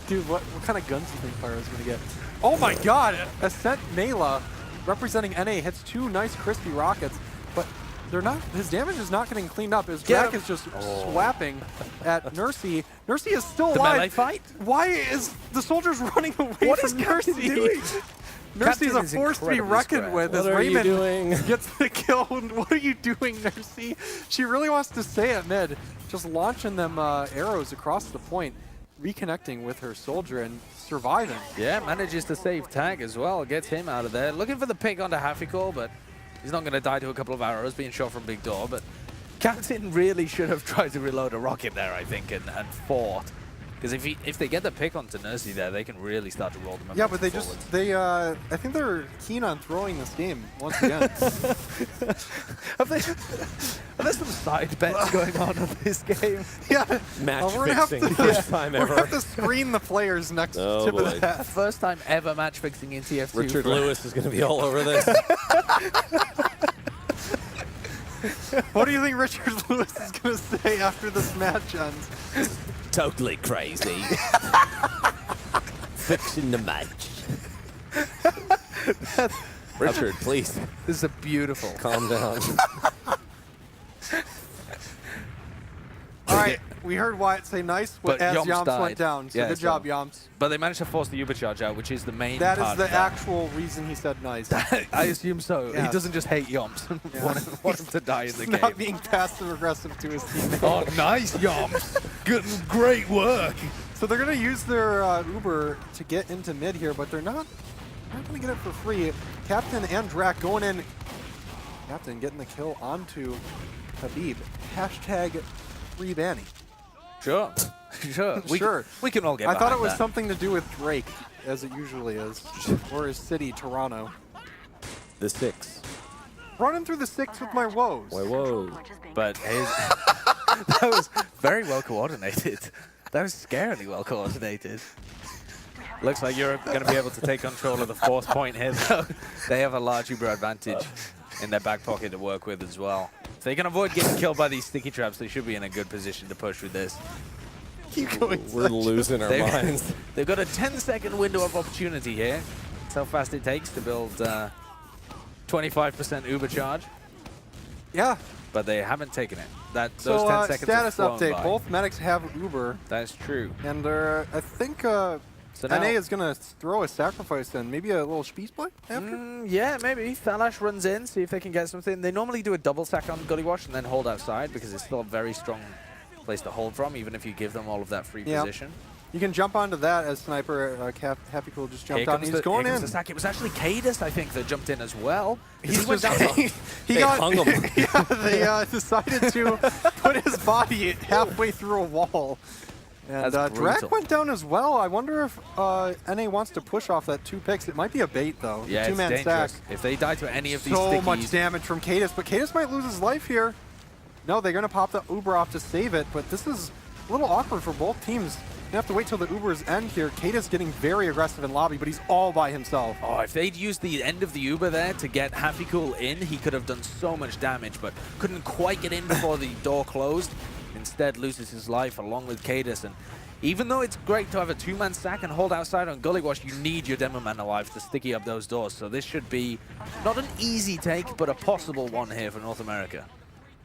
S1: Dude, what kind of guns do you think Pyro's going to get? Oh my god! Ascent Mela, representing NA, hits 2 nice crispy rockets, but they're not. His damage is not getting cleaned up. His
S3: Get
S1: Drac
S3: him.
S1: is just swapping at Nursey. Nursey is still
S3: The
S1: alive.
S3: melee fight?
S1: Why is the soldiers running away
S3: What
S1: from
S3: is Captain
S1: Nursey?
S3: doing?
S1: Nursey's a
S3: Captain is
S1: force to be
S3: incredibly
S1: reckoned
S3: scrappy.
S1: with
S2: What
S1: as
S2: are you
S1: Raymond
S2: doing?
S1: gets the kill. What are you doing, Nursey? She really wants to stay at mid, just launching them arrows across the point, reconnecting with her soldier and surviving.
S3: Yeah, manages to save Tag as well. Gets him out of there. Looking for the pick onto Hafiko, but he's not going to die to a couple of arrows being shot from Big Door. But Captain really should have tried to reload a rocket there, I think, and fought. Because if they get the pick onto Nursey there, they can really start to roll them.
S1: Yeah, but I think they're keen on throwing this game once again.
S3: Are there some side bets going on this game?
S1: Yeah.
S2: Match
S1: we're gonna
S2: fixing,
S1: have to,
S2: first time
S1: we're
S2: ever.
S1: gonna have to screen the players next
S2: Oh,
S1: tip
S2: boy.
S1: of the hat.
S3: First time ever match fixing in TF2.
S2: Richard Lewis is going to be all over this.
S1: What do you think Richard Lewis is gonna say after this match ends?
S2: Totally crazy. Fixing the match. Richard, please
S3: This is a beautiful.
S2: calm down.
S1: All right, we heard Wyatt say nice
S3: But
S1: as
S3: Yomps
S1: Yomps
S3: died.
S1: went down. So
S3: Yeah,
S1: good job, Yomps.
S3: But they managed to force the Uber charge out, which is the main
S1: That
S3: part
S1: is the
S3: of that.
S1: actual reason he said nice.
S3: I assume so.
S1: Yeah.
S3: He doesn't just hate Yomps and
S1: Yeah.
S3: want him to die in the
S1: He's
S3: game.
S1: not being passive aggressive to his teammates.
S3: Oh, nice, Yomps. Good, great work.
S1: So they're going to use their Uber to get into mid here, but they're not going to get it for free. Captain and Drac going in. Captain getting the kill onto Habib. Hashtag free Banny.
S3: Sure. Sure.
S1: Sure.
S3: We can all get
S1: I thought it
S3: behind
S1: was
S3: that.
S1: something to do with Drake, as it usually is, or his city, Toronto.
S2: The 6.
S1: Running through the 6 with my woes.
S2: Whoa, whoa.
S3: But that was very well coordinated. That was scarily well coordinated. Looks like Europe going to be able to take control of the 4th point here, though. They have a large Uber advantage in their back pocket to work with as well. If they can avoid getting killed by these sticky traps, they should be in a good position to push with this.
S1: Keep going.
S2: We're losing our minds.
S3: They've got a 10-second window of opportunity here. That's how fast it takes to build 25% Uber charge.
S1: Yeah.
S3: But they haven't taken it. Those
S1: So
S3: 10 seconds
S1: status
S3: have flown
S1: update.
S3: by.
S1: Both medics have Uber,
S3: That's true.
S1: and I think
S3: So now,
S1: NA is going to throw a sacrifice in. Maybe a little Spieß play after?
S3: yeah, maybe. TotH runs in, see if they can get something. They normally do a double sack on Gully Wash and then hold outside because it's still a very strong place to hold from, even if you give them all of that free position.
S1: You can jump onto that as Sniper. Happy Cool just jumped on. He's going in.
S3: The sack. It was actually Cadus, I think, that jumped in as well.
S1: He's
S3: went
S1: just,
S3: down.
S1: he
S2: They hung him.
S1: Yeah, they decided to put his body halfway through a wall. And
S3: That's
S1: Drac
S3: brutal.
S1: went down as well. I wonder if NA wants to push off that 2 picks. It might be a bait, though.
S3: Yeah, it's
S1: Two-man
S3: dangerous.
S1: stack.
S3: If they die to any of these
S1: So
S3: stickies,
S1: much damage from Cadus, but Cadus might lose his life here. No, they're going to pop the Uber off to save it, but this is a little awkward for both teams. You have to wait till the Ubers end here. Cadus getting very aggressive in lobby, but he's all by himself.
S3: oh, if they'd used the end of the Uber there to get Happy Cool in, he could have done so much damage, but couldn't quite get in before the door closed. Instead, loses his life along with Cadus. And even though it's great to have a 2-man stack and hold outside on Gully Wash, you need your Demo Man alive to sticky up those doors. So this should be not an easy take, but a possible one here for North America.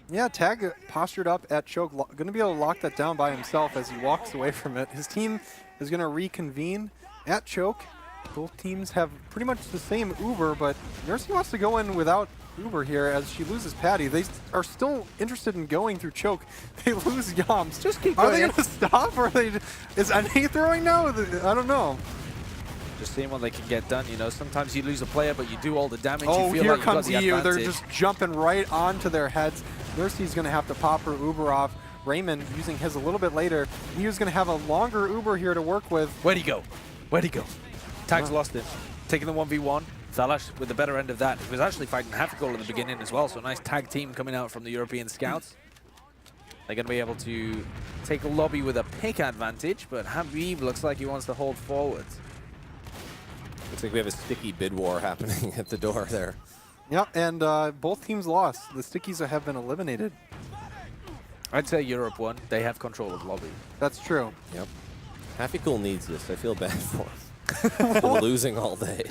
S1: Yeah, Tag postured up at Choke, going to be able to lock that down by himself as he walks away from it. His team is going to reconvene at Choke. Both teams have pretty much the same Uber, but Nursey wants to go in without Uber here as she loses Patty. They are still interested in going through Choke. They lose Yomps.
S3: Just keep
S1: Are
S3: going
S1: they
S3: in.
S1: going to stop? Or are they? Is NA throwing now? I don't know.
S3: Just seeing what they can get done. You know, sometimes you lose a player, but you do all the damage.
S1: Oh,
S3: you feel
S1: here
S3: like you've got
S1: comes
S3: the
S1: EU. They're
S3: advantage.
S1: just jumping right onto their heads. Nursey's going to have to pop her Uber off. Raymond using his a little bit later. He was going to have a longer Uber here to work with.
S3: Where'd he go? Where'd he go? Tag's lost it. Taking the 1v1. TotH with the better end of that. He was actually fighting half a goal at the beginning as well, so a nice tag team coming out from the European scouts. They're going to be able to take a lobby with a pick advantage, but Habib looks like he wants to hold forwards.
S2: Looks like we have a sticky bid war happening at the door there.
S1: Yeah, and both teams lost. The Stickies have been eliminated.
S3: I'd say Europe won. They have control of lobby.
S1: That's true.
S2: Yep. Happy Cool needs this. I feel bad for him. Been losing all day.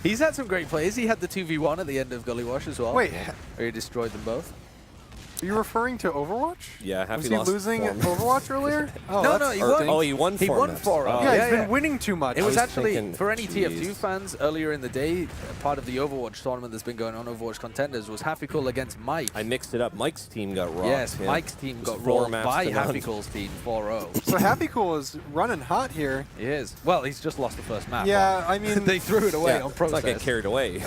S3: He's had some great plays. He had the 2v1 at the end of Gully Wash as well.
S1: Wait,
S3: Where he destroyed them both.
S1: are you referring to Overwatch?
S2: Yeah, Happy
S1: Was he
S2: lost
S1: losing
S2: form.
S1: Overwatch earlier? Oh,
S3: No,
S1: that's
S3: no, he
S1: stinks.
S3: won.
S2: Oh, he won 4
S3: He won
S2: maps.
S3: 4
S2: Oh.
S1: Yeah,
S3: yeah,
S1: he's
S3: yeah.
S1: been winning too much.
S3: It was
S2: was
S3: actually,
S2: thinking,
S3: for any
S2: geez.
S3: TF2 fans, earlier in the day, part of the Overwatch tournament that's been going on, Overwatch Contenders, was Happy Cool against Mike.
S2: I mixed it up. Mike's team got rocked.
S3: Yes,
S2: yeah.
S3: Mike's team
S2: It was
S3: got
S2: 4
S3: rolled
S2: maps
S3: by
S2: to none.
S3: Happy Cool's team 4-0.
S1: So Happy Cool is running hot here.
S3: He is. Well, he's just lost the first map.
S1: Yeah, I mean,
S3: they threw it away
S2: Yeah,
S3: on
S2: let's
S3: process.
S2: not get carried away.
S1: in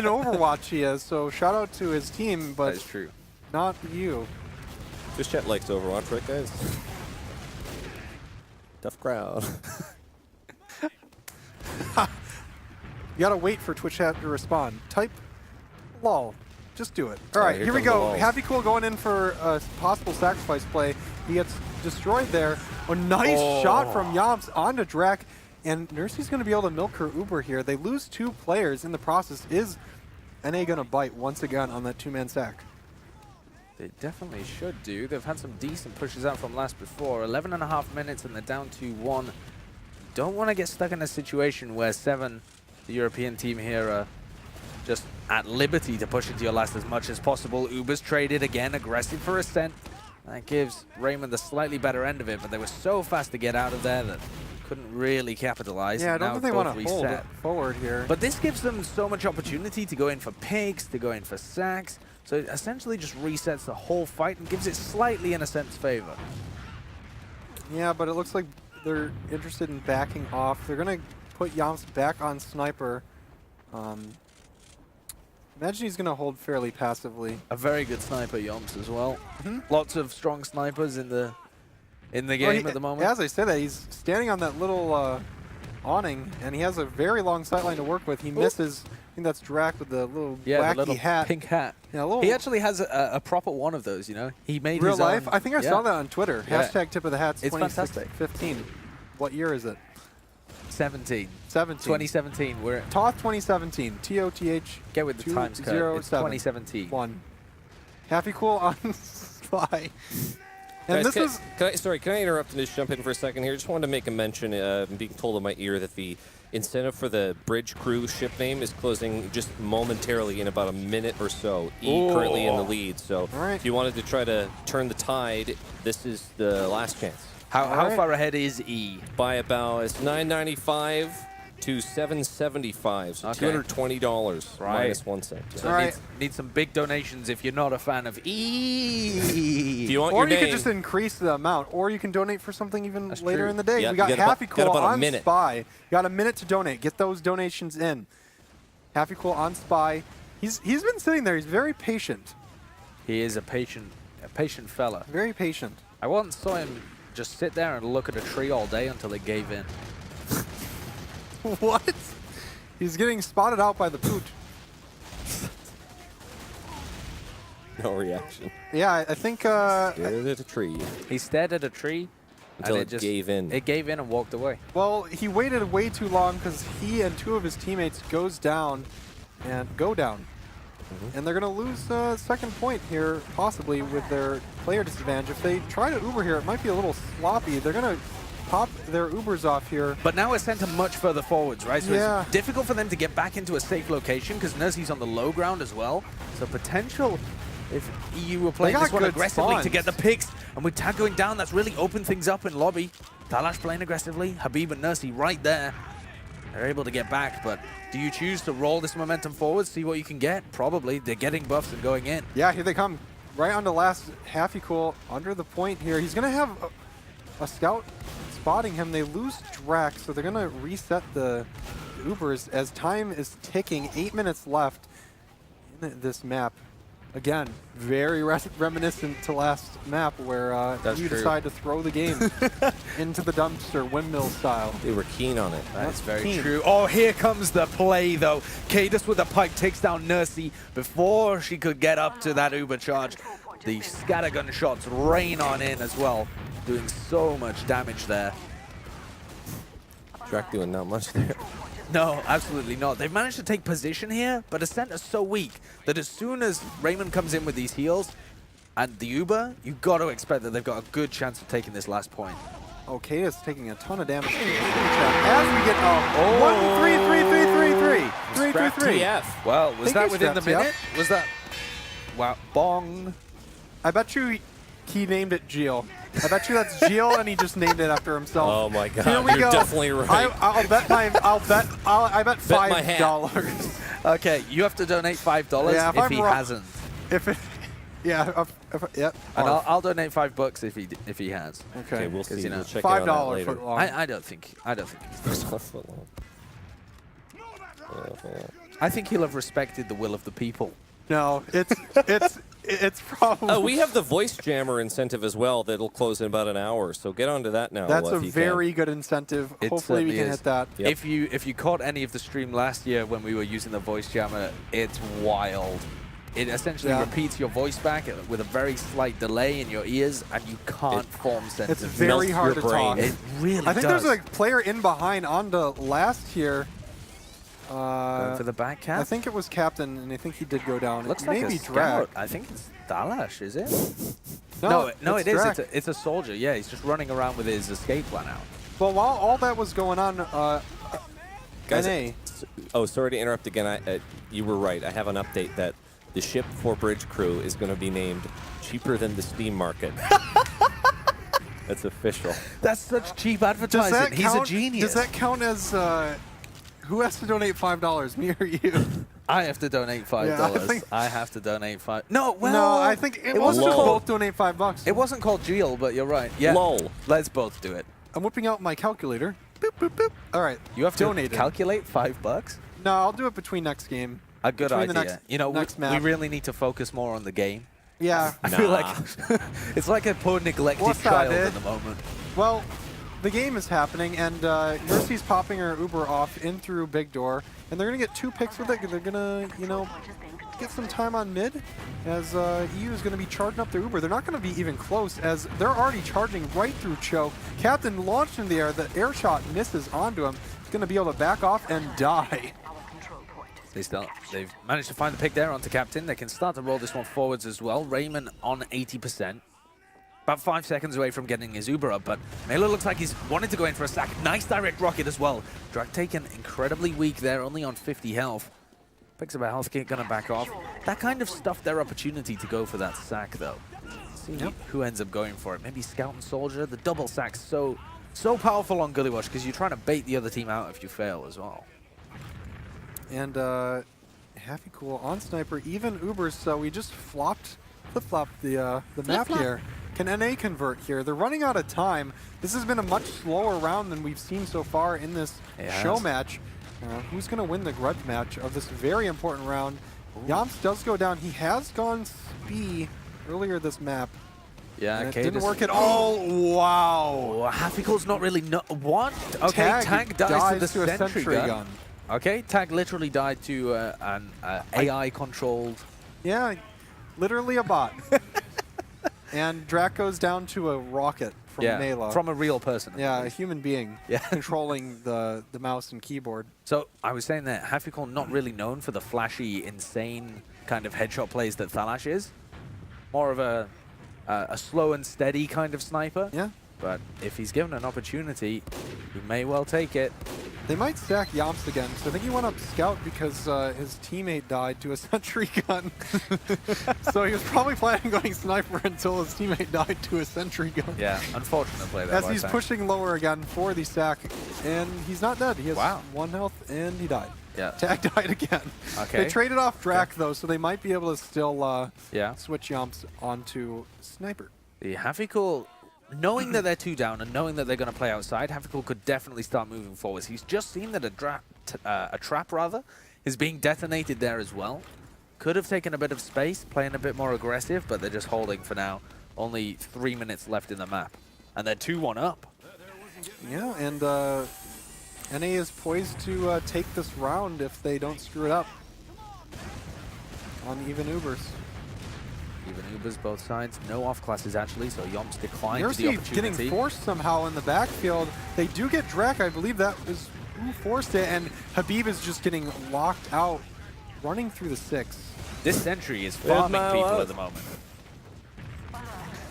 S1: Overwatch he is, so shout out to his team,
S3: That
S1: but
S3: is true.
S1: not you.
S2: Just chat likes Overwatch, right, guys? Tough crowd.
S1: You gotta wait for Twitch chat to respond. Type lol. Just do it. All right,
S2: here
S1: here we
S2: come the
S1: go.
S2: lols.
S1: Happy Cool going in for a possible sacrifice play. He gets destroyed there. A nice shot from Yomps onto Drek. And Nursey's going to be able to milk her Uber here. They lose 2 players in the process. Is NA going to bite once again on that 2-man sack?
S3: They definitely should do. They've had some decent pushes out from last before. 11.5 minutes and they're down 2-1. Don't want to get stuck in a situation where 7, the European team here, are just at liberty to push into your last as much as possible. Uber's traded again, aggressive for Ascent. That gives Raymond the slightly better end of it, but they were so fast to get out of there that couldn't really capitalize.
S1: Yeah, I don't
S3: now
S1: think they
S3: both
S1: want to hold
S3: reset.
S1: forward here.
S3: But this gives them so much opportunity to go in for picks, to go in for sacks. So it essentially just resets the whole fight and gives it slightly in Ascent's favor.
S1: Yeah, but it looks like they're interested in backing off. They're going to put Yomps back on Sniper. Imagine he's going to hold fairly passively.
S3: A very good sniper, Yomps, as well. Lots of strong snipers in the game at the moment.
S1: As I said that, he's standing on that little awning, and he has a very long sightline to work with. He misses. I think that's Drac with the little wacky
S3: the little
S1: hat.
S3: pink hat.
S1: Yeah, a little
S3: He actually has a proper one of those, you know? He made
S1: real
S3: his
S1: life.
S3: own.
S1: I think I saw that on Twitter.
S3: Yeah.
S1: Hashtag tip of the hats.
S3: It's fantastic.
S1: 2015. What year is it?
S3: 17.
S1: 17.
S3: 2017. We're
S1: TotH 2017. TOTH.
S3: get with the times code. It's 2017.
S1: 1. Happy Cool on Spy. And
S2: Guys,
S1: this is
S2: can I interrupt and just jump in for a second here? Just wanted to make a mention. I'm being told in my ear that the incentive for the bridge crew ship name is closing just momentarily in about a minute or so. E currently in the lead. So
S1: All right.
S2: if you wanted to try to turn the tide, this is the last chance.
S3: How far ahead is E?
S2: By about, it's $9.95 to $7.75, so
S3: Okay.
S2: $220
S3: Right.
S2: minus 1 cent. Yeah.
S3: So
S1: All right.
S3: need some big donations if you're not a fan of E.
S2: If you want
S1: or
S2: your
S1: you
S2: name,
S1: could just increase the amount, or you can donate for something even
S3: That's
S1: later
S3: true.
S1: in the day.
S2: Yeah,
S1: we got
S2: you got
S1: Happy
S2: about-
S1: Cool
S2: got about a
S1: on
S2: minute.
S1: Spy. You got a minute to donate. Get those donations in. Happy Cool on Spy. He's been sitting there. He's very patient.
S3: He is a patient fella.
S1: Very patient.
S3: I once saw him just sit there and look at a tree all day until it gave in.
S1: What? He's getting spotted out by the poot.
S2: no reaction.
S1: Yeah, I think
S2: Stared at a tree
S3: He stared at a tree
S2: until
S3: and
S2: it
S3: just
S2: gave in.
S3: It gave in and walked away.
S1: well, he waited way too long because he and 2 of his teammates go down. And they're going to lose second point here, possibly, with their player disadvantage. If they try to Uber here, it might be a little sloppy. They're going to pop their Ubers off here.
S3: But now it's sent them much further forwards, right? So
S1: Yeah.
S3: it's difficult for them to get back into a safe location because Nursey's on the low ground as well. So potential, if EU were playing
S1: got
S3: this one
S1: good
S3: aggressively to
S1: spawns.
S3: get the picks, and with Tag going down, that's really opened things up in lobby. TotH playing aggressively, Habib and Nursey right there. They're able to get back, but do you choose to roll this momentum forward, see what you can get? Probably. They're getting buffs and going in.
S1: Yeah, here they come. Right on the last Happy Cool under the point here. He's going to have a scout spotting him. They lose Drac, so they're going to reset the Ubers as time is ticking. 8 minutes left in this map. Again, very reminiscent to last map where
S3: That's
S1: you
S3: true.
S1: decide to throw the game into the dumpster, windmill style.
S2: They were keen on it.
S3: That's very
S1: keen.
S3: true. Oh, here comes the play, though. Cadus with a pipe takes down Nursey before she could get up to that Uber charge. The scattergun shots rain on in as well, doing so much damage there.
S2: Drac doing not much there.
S3: No, absolutely not. They've managed to take position here, but Ascent is so weak that as soon as Raymond comes in with these heals and the Uber, you've got to expect that they've got a good chance of taking this last point.
S1: Okay, it's taking a ton of damage. As we get 1-3-3-3-3-3.
S2: Scrap
S1: 3-3-3.
S2: TF.
S3: Well, was
S1: Think
S3: that
S1: it's
S3: within the
S1: straps,
S3: minute? Was that... Wow. Bong.
S1: I bet you he named it Geo. I bet you that's Geo, and he just named it after himself.
S2: Oh my God!
S1: Here we
S2: You're
S1: go.
S2: definitely right.
S1: I bet
S2: Bet my hat.
S1: $5.
S3: Okay, you have to donate $5
S1: Yeah, if
S3: if
S1: I'm
S3: he
S1: wrong-
S3: hasn't.
S1: If it, yeah, yeah.
S3: And I'll donate $5 if he has.
S1: Okay,
S2: we'll see.
S3: you know,
S2: We'll check it out
S1: $5
S2: later.
S1: foot long.
S3: I don't think he's done.
S2: Foot long.
S3: I think he'll have respected the will of the people.
S1: No, it's It's probably...
S2: Oh, we have the voice jammer incentive as well that'll close in about an hour, so get onto that now.
S1: That's a
S2: if you
S1: very good incentive.
S3: It
S1: Hopefully we
S3: certainly
S1: can
S3: is.
S1: hit that.
S2: Yep.
S3: If you caught any of the stream last year when we were using the voice jammer, it's wild. It essentially repeats your voice back with a very slight delay in your ears, and you can't form sentences.
S1: It's very hard to talk.
S3: It really does.
S1: I think there's a player in behind on the last here.
S3: Going for the back cap.
S1: I think it was Captain, and I think he did go down.
S3: Looks
S1: Maybe
S3: like a
S1: Drag.
S3: scout. I think it's TotH, is it?
S1: No,
S3: it is.
S1: Drag.
S3: It's a soldier. Yeah, he's just running around with his escape plan out.
S1: Well, while all that was going on,
S2: Guys,
S1: NA.
S2: oh, sorry to interrupt again. You were right. I have an update that the ship for Bridge Crew is going to be named Cheaper Than the Steam Market. That's official.
S3: That's such cheap advertising. He's a genius.
S1: Does that count as... who has to donate $5, me or you?
S3: I have to donate $5.
S1: Yeah,
S3: I have to donate $5. No, well,
S1: no, I think it wasn't both donate $5.
S3: It wasn't called Geel, but you're right. Yeah.
S2: Lol.
S3: Let's both do it.
S1: I'm whipping out my calculator. Boop, boop, boop. All right.
S3: You have to
S1: donate
S3: calculate $5?
S1: No, I'll do it between next game.
S3: A good
S1: Between the
S3: idea.
S1: next-
S3: You know,
S1: next
S3: we
S1: map.
S3: really need to focus more on the game.
S1: Yeah.
S3: I feel like it's like a poor neglected
S1: What's that,
S3: child
S1: Ed?
S3: at the moment.
S1: Well, the game is happening, and Mercy's popping her Uber off in through big door, and they're going to get 2 picks with it. They're going to, you know, get some time on mid, as EU is going to be charging up their Uber. They're not going to be even close, as they're already charging right through Choke. Captain launched in the air. The air shot misses onto him. He's going to be able to back off and die.
S3: They've managed to find the pick there onto Captain. They can start to roll this one forwards as well. Raymond on 80%. About 5 seconds away from getting his Uber up, but Melo looks like he's wanting to go in for a sack. Nice direct rocket as well. Drag taken incredibly weak there, only on 50 health. Picks up a health kit, gonna back off. That kind of stuffed their opportunity to go for that sack, though. See who ends up going for it. Maybe Scout and Soldier. The double sack's so powerful on Gully Watch because you're trying to bait the other team out if you fail as well.
S1: And Happy Cool on Sniper, even Ubers, so we just flip-flopped the map here. Can NA convert here? They're running out of time. This has been a much slower round than we've seen so far in this show match. Who's going to win the grudge match of this very important round? Yamps does go down. He has gone Spee earlier this map.
S3: Yeah,
S1: and it didn't work at all. Wow.
S3: Happy Cool's not really... What? Okay, Tag dies to the sentry gun. Okay, Tag literally died to an AI-controlled...
S1: Yeah, literally a bot. And Drac goes down to a rocket from Mela.
S3: From a real person.
S1: Yeah, a human being controlling the mouse and keyboard.
S3: So I was saying that Happy Cool not really known for the flashy, insane kind of headshot plays that TotH is. More of a slow and steady kind of sniper.
S1: Yeah.
S3: But if he's given an opportunity, he may well take it.
S1: They might stack Yamps again, so I think he went up Scout because his teammate died to a sentry gun. So he was probably planning on going Sniper until his teammate died to a sentry gun.
S3: Yeah, unfortunate play there.
S1: As he's pushing lower again for the stack, and he's not dead. He has 1 health, and he died.
S3: Yeah.
S1: Tag died again.
S3: Okay.
S1: They traded off Drac, though, so they might be able to still switch Yamps onto Sniper.
S3: The Happy Cool... Knowing that they're 2 down and knowing that they're going to play outside, Happy Cool could definitely start moving forwards. He's just seen that a trap is being detonated there as well. Could have taken a bit of space, playing a bit more aggressive, but they're just holding for now. Only 3 minutes left in the map. And they're 2-1 up.
S1: Yeah, and NA is poised to take this round if they don't screw it up on even Ubers.
S3: Even Ubers both sides. No off classes actually, so Yomps declined the
S1: Mercy
S3: opportunity.
S1: getting forced somehow in the backfield. They do get Drac, I believe that was who forced it, and Habib is just getting locked out, running through the 6.
S3: This sentry is farming people at the moment.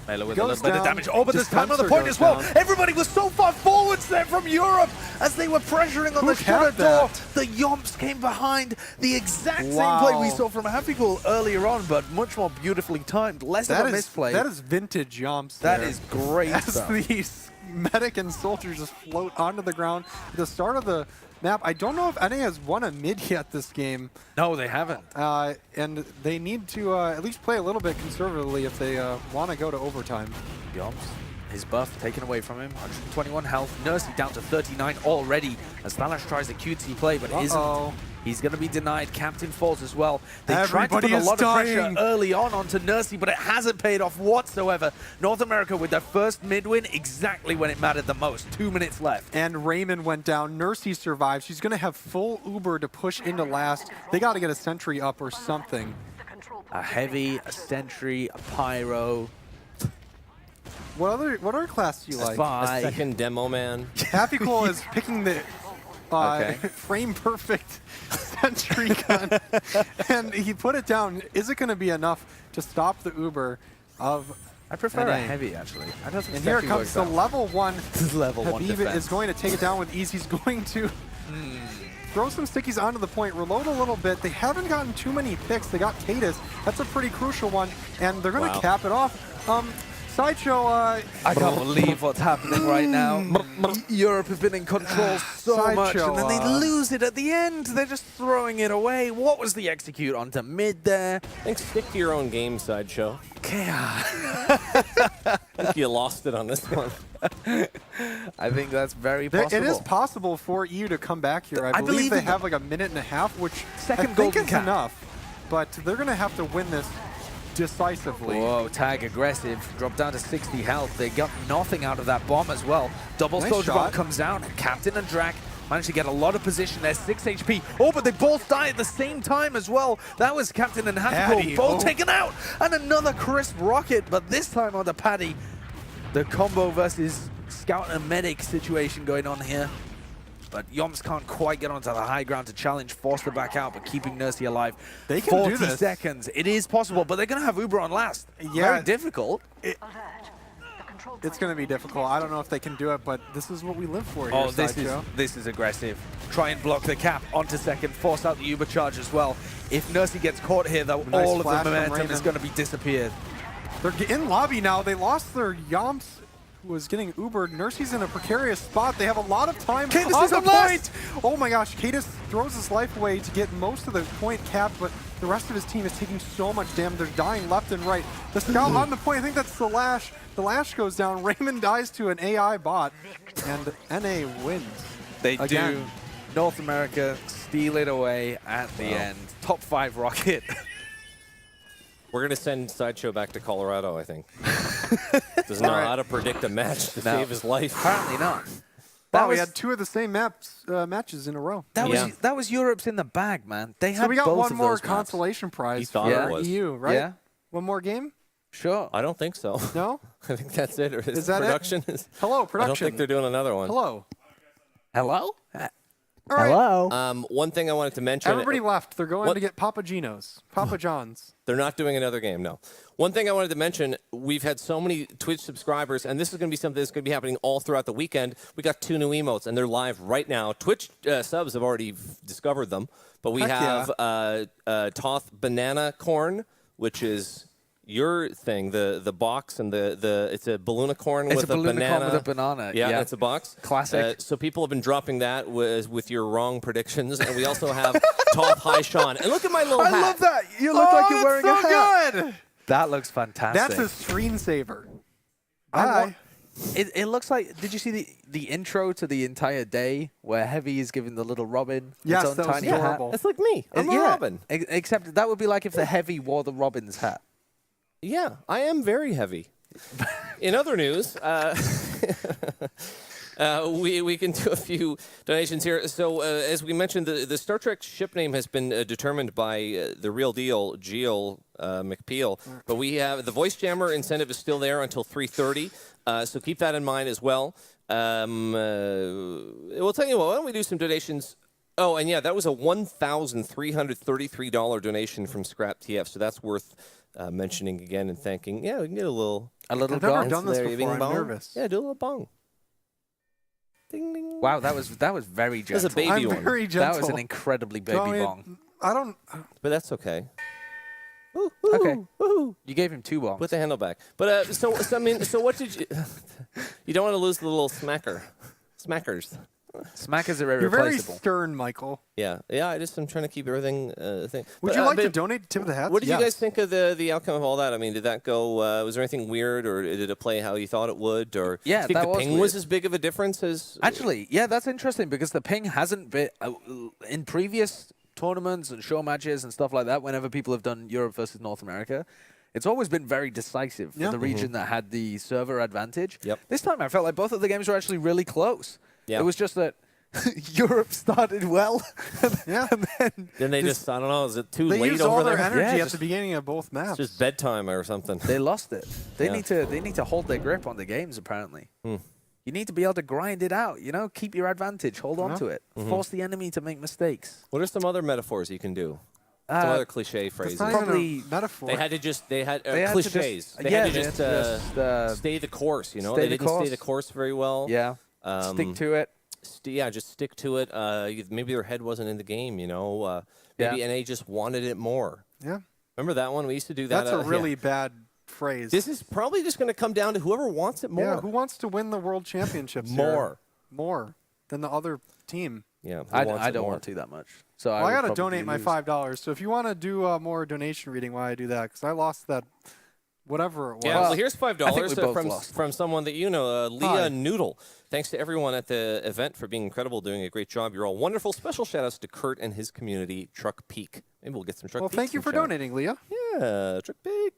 S3: Mela with a little bit of damage. Oh, but there's time on the point as well. Everybody was so far forwards there from Europe as they were pressuring on the shutter door. The Yomps came behind. The exact same play we saw from Happy Cool earlier on, but much more beautifully timed. Less of a misplay.
S1: That is vintage Yomps.
S3: That is great
S1: stuff. As these medic and soldiers just float onto the ground. At the start of the map, I don't know if NA has won a mid yet this game.
S3: No, they haven't.
S1: And they need to at least play a little bit conservatively if they want to go to overtime.
S3: Yomps, his buff taken away from him. 121 health. Nursey down to 39 already as TotH tries the cutesy play, but isn't He's going to be denied. Captain falls as well. They tried to
S1: Everybody
S3: put a
S1: is
S3: lot of pressure
S1: dying.
S3: early on onto Nursey, but it hasn't paid off whatsoever. North America with their first mid-win exactly when it mattered the most. 2 minutes left.
S1: And Raymond went down. Nursey survived. She's going to have full Uber to push into last. They got to get a sentry up or something.
S3: A heavy, a sentry, a pyro.
S1: What other class do you like?
S2: A second demo man.
S1: Happy Cool is picking the
S3: Okay.
S1: frame perfect sentry gun, and he put it down. Is it going to be enough to stop the Uber of?
S3: I prefer
S1: NA?
S3: a heavy, actually. I don't think
S1: And here
S3: sentry
S1: comes
S3: works
S1: the
S3: out.
S1: level 1.
S3: This is level 1
S1: Habib
S3: defense.
S1: is going to take it down with ease. He's going to throw some stickies onto the point, reload a little bit. They haven't gotten too many picks. They got TotH. That's a pretty crucial one, and they're going to
S2: Wow.
S1: cap it off. Sideshow.
S3: I can't believe what's happening right now. Europe has been in control so much, and then they lose it at the end. They're just throwing it away. What was the execute onto mid there?
S2: I think stick to your own game, Sideshow.
S3: Okay.
S2: I think you lost it on this one.
S3: I think that's very possible.
S1: It is possible for EU to come back here. I
S3: I
S1: believe
S3: believe
S1: they
S3: in
S1: have like a minute and a half, which
S3: Second
S1: I think
S3: golden
S1: is
S3: cap.
S1: enough. But they're going to have to win this decisively.
S3: Whoa, tag aggressive. Dropped down to 60 health. They got nothing out of that bomb as well. Double
S1: Nice
S3: soldier bomb
S1: shot.
S3: comes out. Captain and Drac managed to get a lot of position there. 6 HP. Oh, but they both die at the same time as well. That was Captain and
S1: Paddy,
S3: Happy both
S1: oh.
S3: taken out. And another crisp rocket, but this time on the Paddy. The combo versus Scout and Medic situation going on here. But Yoms can't quite get onto the high ground to challenge, force the back out, but keeping Nursey alive.
S1: They can
S3: 40
S1: do this.
S3: seconds. It is possible, but they're going to have Uber on last.
S1: Yeah.
S3: Very difficult.
S1: It's going to be difficult. I don't know if they can do it, but this is what we live for here,
S3: Oh,
S1: Sideshow.
S3: this is aggressive. Try and block the cap onto second, force out the Uber charge as well. If Nursey gets caught here, though,
S1: Nice
S3: all of
S1: flash
S3: the
S1: from
S3: momentum is
S1: Raymond.
S3: going to be disappeared.
S1: They're in lobby now. They lost their Yomps, who was getting Ubered. Nursey's in a precarious spot. They have a lot of time
S3: Cadis
S1: on
S3: is
S1: the
S3: on last.
S1: point. Oh my gosh, Cadis throws his life away to get most of the point capped, but the rest of his team is taking so much damage. They're dying left and right. The scout on the point, I think that's the Lash. The Lash goes down. Raymond dies to an AI bot, and NA wins.
S3: They
S1: Again.
S3: do. North America steal it away at the end. Top 5 rocket.
S2: We're going to send Sideshow back to Colorado, I think. Doesn't know how to predict a match to save his life.
S3: Apparently not.
S1: Wow, we had 2 of the same matches in a row.
S3: That was Europe's in the bag, man. They had
S1: So we got
S3: both
S1: one
S3: of
S1: more
S3: those maps.
S1: consolation prize
S2: He thought
S1: for
S2: it was.
S1: EU, right?
S3: Yeah.
S1: One more game?
S3: Sure.
S2: I don't think so.
S1: No?
S2: I think that's it. Or
S1: Is that it?
S2: production is.
S1: Hello,
S2: I don't
S1: production.
S2: think they're doing another one.
S1: Hello.
S3: Hello?
S1: All right.
S3: Hello?
S2: One thing I wanted to mention.
S1: Everybody left. They're going
S2: What?
S1: to get Papa Gino's. Papa John's.
S2: They're not doing another game, no. One thing I wanted to mention, we've had so many Twitch subscribers, and this is going to be something that's going to be happening all throughout the weekend. We got 2 new emotes, and they're live right now. Twitch subs have already discovered them, but we
S1: Heck
S2: have TotH Banana Corn, which is your thing, the box, and it's a balloonacorn
S3: It's
S2: with
S3: a
S2: a
S3: balloonacorn
S2: banana.
S3: with a banana,
S2: Yeah,
S3: yeah.
S2: it's a box.
S3: Classic.
S2: So people have been dropping that with your wrong predictions, and we also have TotH High Sean. And look at my little hat.
S3: I love that. You look like you're wearing
S1: that's
S3: a hat.
S1: so good.
S3: That looks fantastic.
S1: That's a screensaver.
S3: I
S1: Bye.
S3: want- It looks like, did you see the intro to the entire day where Heavy is giving the little Robin
S1: Yes,
S3: its own
S1: that was
S3: tiny hat?
S1: adorable.
S2: That's like me. I'm a
S3: Yeah,
S2: Robin.
S3: Except that would be like if the Heavy wore the Robin's hat.
S2: Yeah, I am very heavy. In other news, we can do a few donations here. So as we mentioned, the Star Trek ship name has been determined by the real deal, Geo McPeel. But we have the Voice Jammer incentive is still there until 3:30. So keep that in mind as well. We'll tell you what, why don't we do some donations? Oh, and yeah, that was a $1,333 donation from Scrap TF. So that's worth mentioning again and thanking. Yeah, we can get a little.
S3: A little
S1: I've never
S3: gong.
S1: done this
S2: There,
S1: before.
S2: bing
S1: I'm
S2: bong.
S1: nervous.
S2: Yeah, do a little bong. Ding ding.
S3: Wow, that was very gentle.
S2: That's a baby
S1: I'm
S2: one.
S1: very gentle.
S3: That was an incredibly baby
S1: Don't
S3: bong.
S1: I don't.
S2: But that's okay.
S3: Okay.
S2: Woohoo.
S3: You gave him 2 bongs.
S2: Put the handle back. But so I mean, so what did you? You don't want to lose the little smackers.
S3: Smackers are
S1: You're very
S3: irreplaceable.
S1: stern, Michael.
S2: Yeah. I'm trying to keep everything.
S1: Would you like to donate Tip of the Hat?
S2: What did
S1: Yes.
S2: you guys think of the outcome of all that? I mean, did that go? Was there anything weird, or did it play how you thought it would? Or
S3: Yeah,
S2: do you think
S3: that
S2: the
S3: was
S2: ping
S3: weird.
S2: was as big of a difference as?
S3: Actually, yeah, that's interesting because the ping hasn't been in previous tournaments and show matches and stuff like that, whenever people have done Europe versus North America, it's always been very decisive for the region that had the server advantage. This time I felt like both of the games were actually really close. It was just that Europe started well. And
S2: then they just, I don't know, is it too
S1: they
S2: late
S1: used
S2: over
S1: all
S2: there?
S1: their energy at the beginning of both maps.
S2: It's just bedtime or something.
S3: They lost it. They need to hold their grip on the games, apparently. You need to be able to grind it out, you know? Keep your advantage. Hold on to it. Force the enemy to make mistakes.
S2: What are some other metaphors you can do? Some other cliche phrases.
S1: Probably metaphor.
S2: They had cliches.
S3: They
S2: They
S3: had
S2: had to just stay the course, you know? They didn't stay the course very well.
S3: Stick to it.
S2: Just stick to it. Maybe their head wasn't in the game, you know? Maybe NA just wanted it more. Remember that one? We used to do that.
S1: That's a really bad phrase.
S2: This is probably just going to come down to whoever wants it more.
S1: Yeah, who wants to win the world championships
S2: more
S1: than the other team?
S3: Yeah, I don't want to that much. So
S1: I got to donate my $5. So if you want to do more donation reading while I do that, because I lost that whatever it was.
S2: Yeah, well, here's $5 from someone that you know, Leah Noodle. Thanks to everyone at the event for being incredible, doing a great job. You're all wonderful. Special shout-outs to Kurt and his community, Truck Peak. Maybe we'll get some Truck Peak.
S1: Well, thank you for donating, Leah.
S2: Yeah, Truck Peak.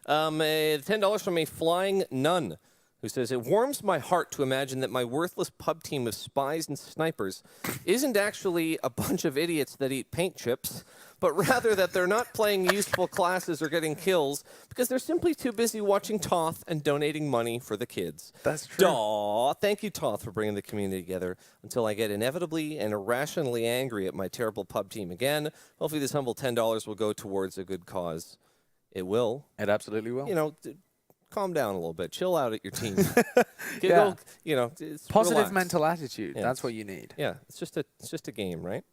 S2: $10 from a Flying Nun, who says, it warms my heart to imagine that my worthless pub team of spies and snipers isn't actually a bunch of idiots that eat paint chips, but rather that they're not playing useful classes or getting kills because they're simply too busy watching TotH and donating money for the kids.
S3: That's true.
S2: Aw, thank you, TotH, for bringing the community together until I get inevitably and irrationally angry at my terrible pub team again. Hopefully this humble $10 will go towards a good cause. It will.
S3: It absolutely will.
S2: You know, calm down a little bit. Chill out at your team. You know,
S3: positive
S2: relax.
S3: mental attitude. Yeah, that's what you need.
S2: Yeah, it's just a game, right?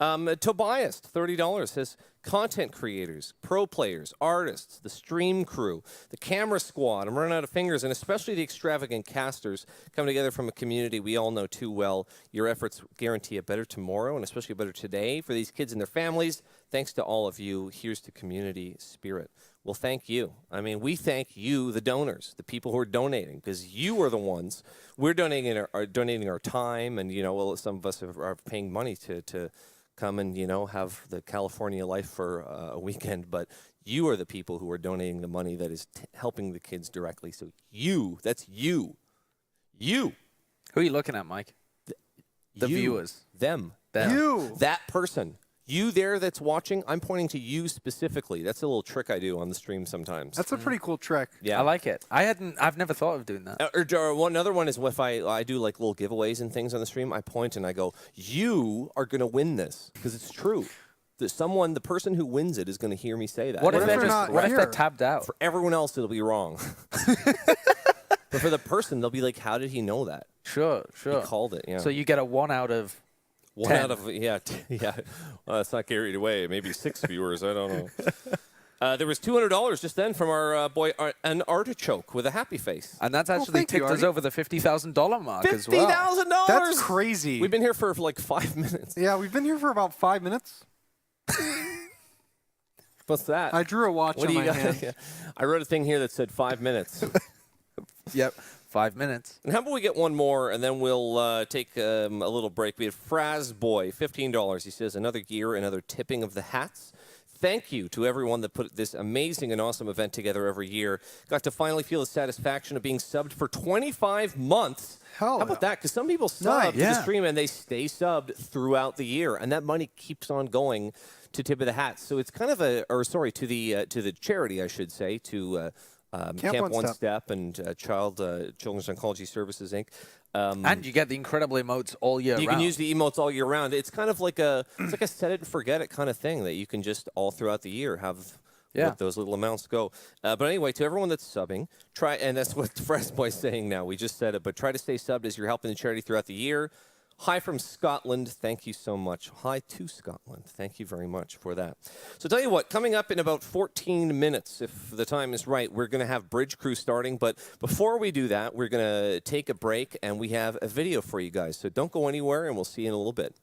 S2: Tobias, $30, says, content creators, pro players, artists, the stream crew, the camera squad, I'm running out of fingers, and especially the extravagant casters come together from a community we all know too well. Your efforts guarantee a better tomorrow, and especially a better today for these kids and their families. Thanks to all of you. Here's to community spirit. Well, thank you. I mean, we thank you, the donors, the people who are donating, because you are the ones. We're donating our time, and, you know, well, some of us are paying money to come and, you know, have the California life for a weekend, but you are the people who are donating the money that is helping the kids directly. So you, that's you. You.
S3: Who are you looking at, Mike? The viewers.
S2: Them.
S1: You.
S2: That person. You there that's watching, I'm pointing to you specifically. That's a little trick I do on the stream sometimes.
S1: That's a pretty cool trick.
S2: Yeah.
S3: I like it. I've never thought of doing that.
S2: Another one is if I do like little giveaways and things on the stream, I point and I go, you are going to win this. Because it's true. The person who wins it is going to hear me say that.
S3: What if they're tabbed out?
S2: For everyone else, it'll be wrong. But for the person, they'll be like, how did he know that?
S3: Sure.
S2: He called it, yeah.
S3: So you get a 1 out of
S2: 1
S3: 10.
S2: out of, yeah. Well, let's not carried away. Maybe 6 viewers. I don't know. There was $200 just then from our boy, an artichoke with a happy face.
S3: And that's actually tipped us over the $50,000 mark as well.
S2: $50,000!
S1: That's crazy.
S2: We've been here for like 5 minutes.
S1: Yeah, we've been here for about 5 minutes.
S2: What's that?
S1: I drew a watch on my hand.
S2: I wrote a thing here that said 5 minutes.
S3: Yep. 5 minutes.
S2: And how about we get one more, and then we'll take a little break. We have Fraz Boy, $15. He says, another year, another tipping of the hats. Thank you to everyone that put this amazing and awesome event together every year. Got to finally feel the satisfaction of being subbed for 25 months.
S1: How
S2: about that? Because some people sub to the stream, and they stay subbed throughout the year, and that money keeps on going to Tip of the Hats. So it's kind of to the charity, I should say, to Camp One Step and Children's Oncology Services, Inc.
S3: And you get the incredible emotes all year round.
S2: You can use the emotes all year round. It's kind of like a set it and forget it kind of thing that you can just all throughout the year have let those little amounts go. But anyway, to everyone that's subbing, and that's what Freshboy's saying now. We just said it, but try to stay subbed as you're helping the charity throughout the year. Hi from Scotland. Thank you so much. Hi to Scotland. Thank you very much for that. So tell you what, coming up in about 14 minutes, if the time is right, we're going to have Bridge Crew starting. But before we do that, we're going to take a break, and we have a video for you guys. So don't go anywhere, and we'll see you in a little bit.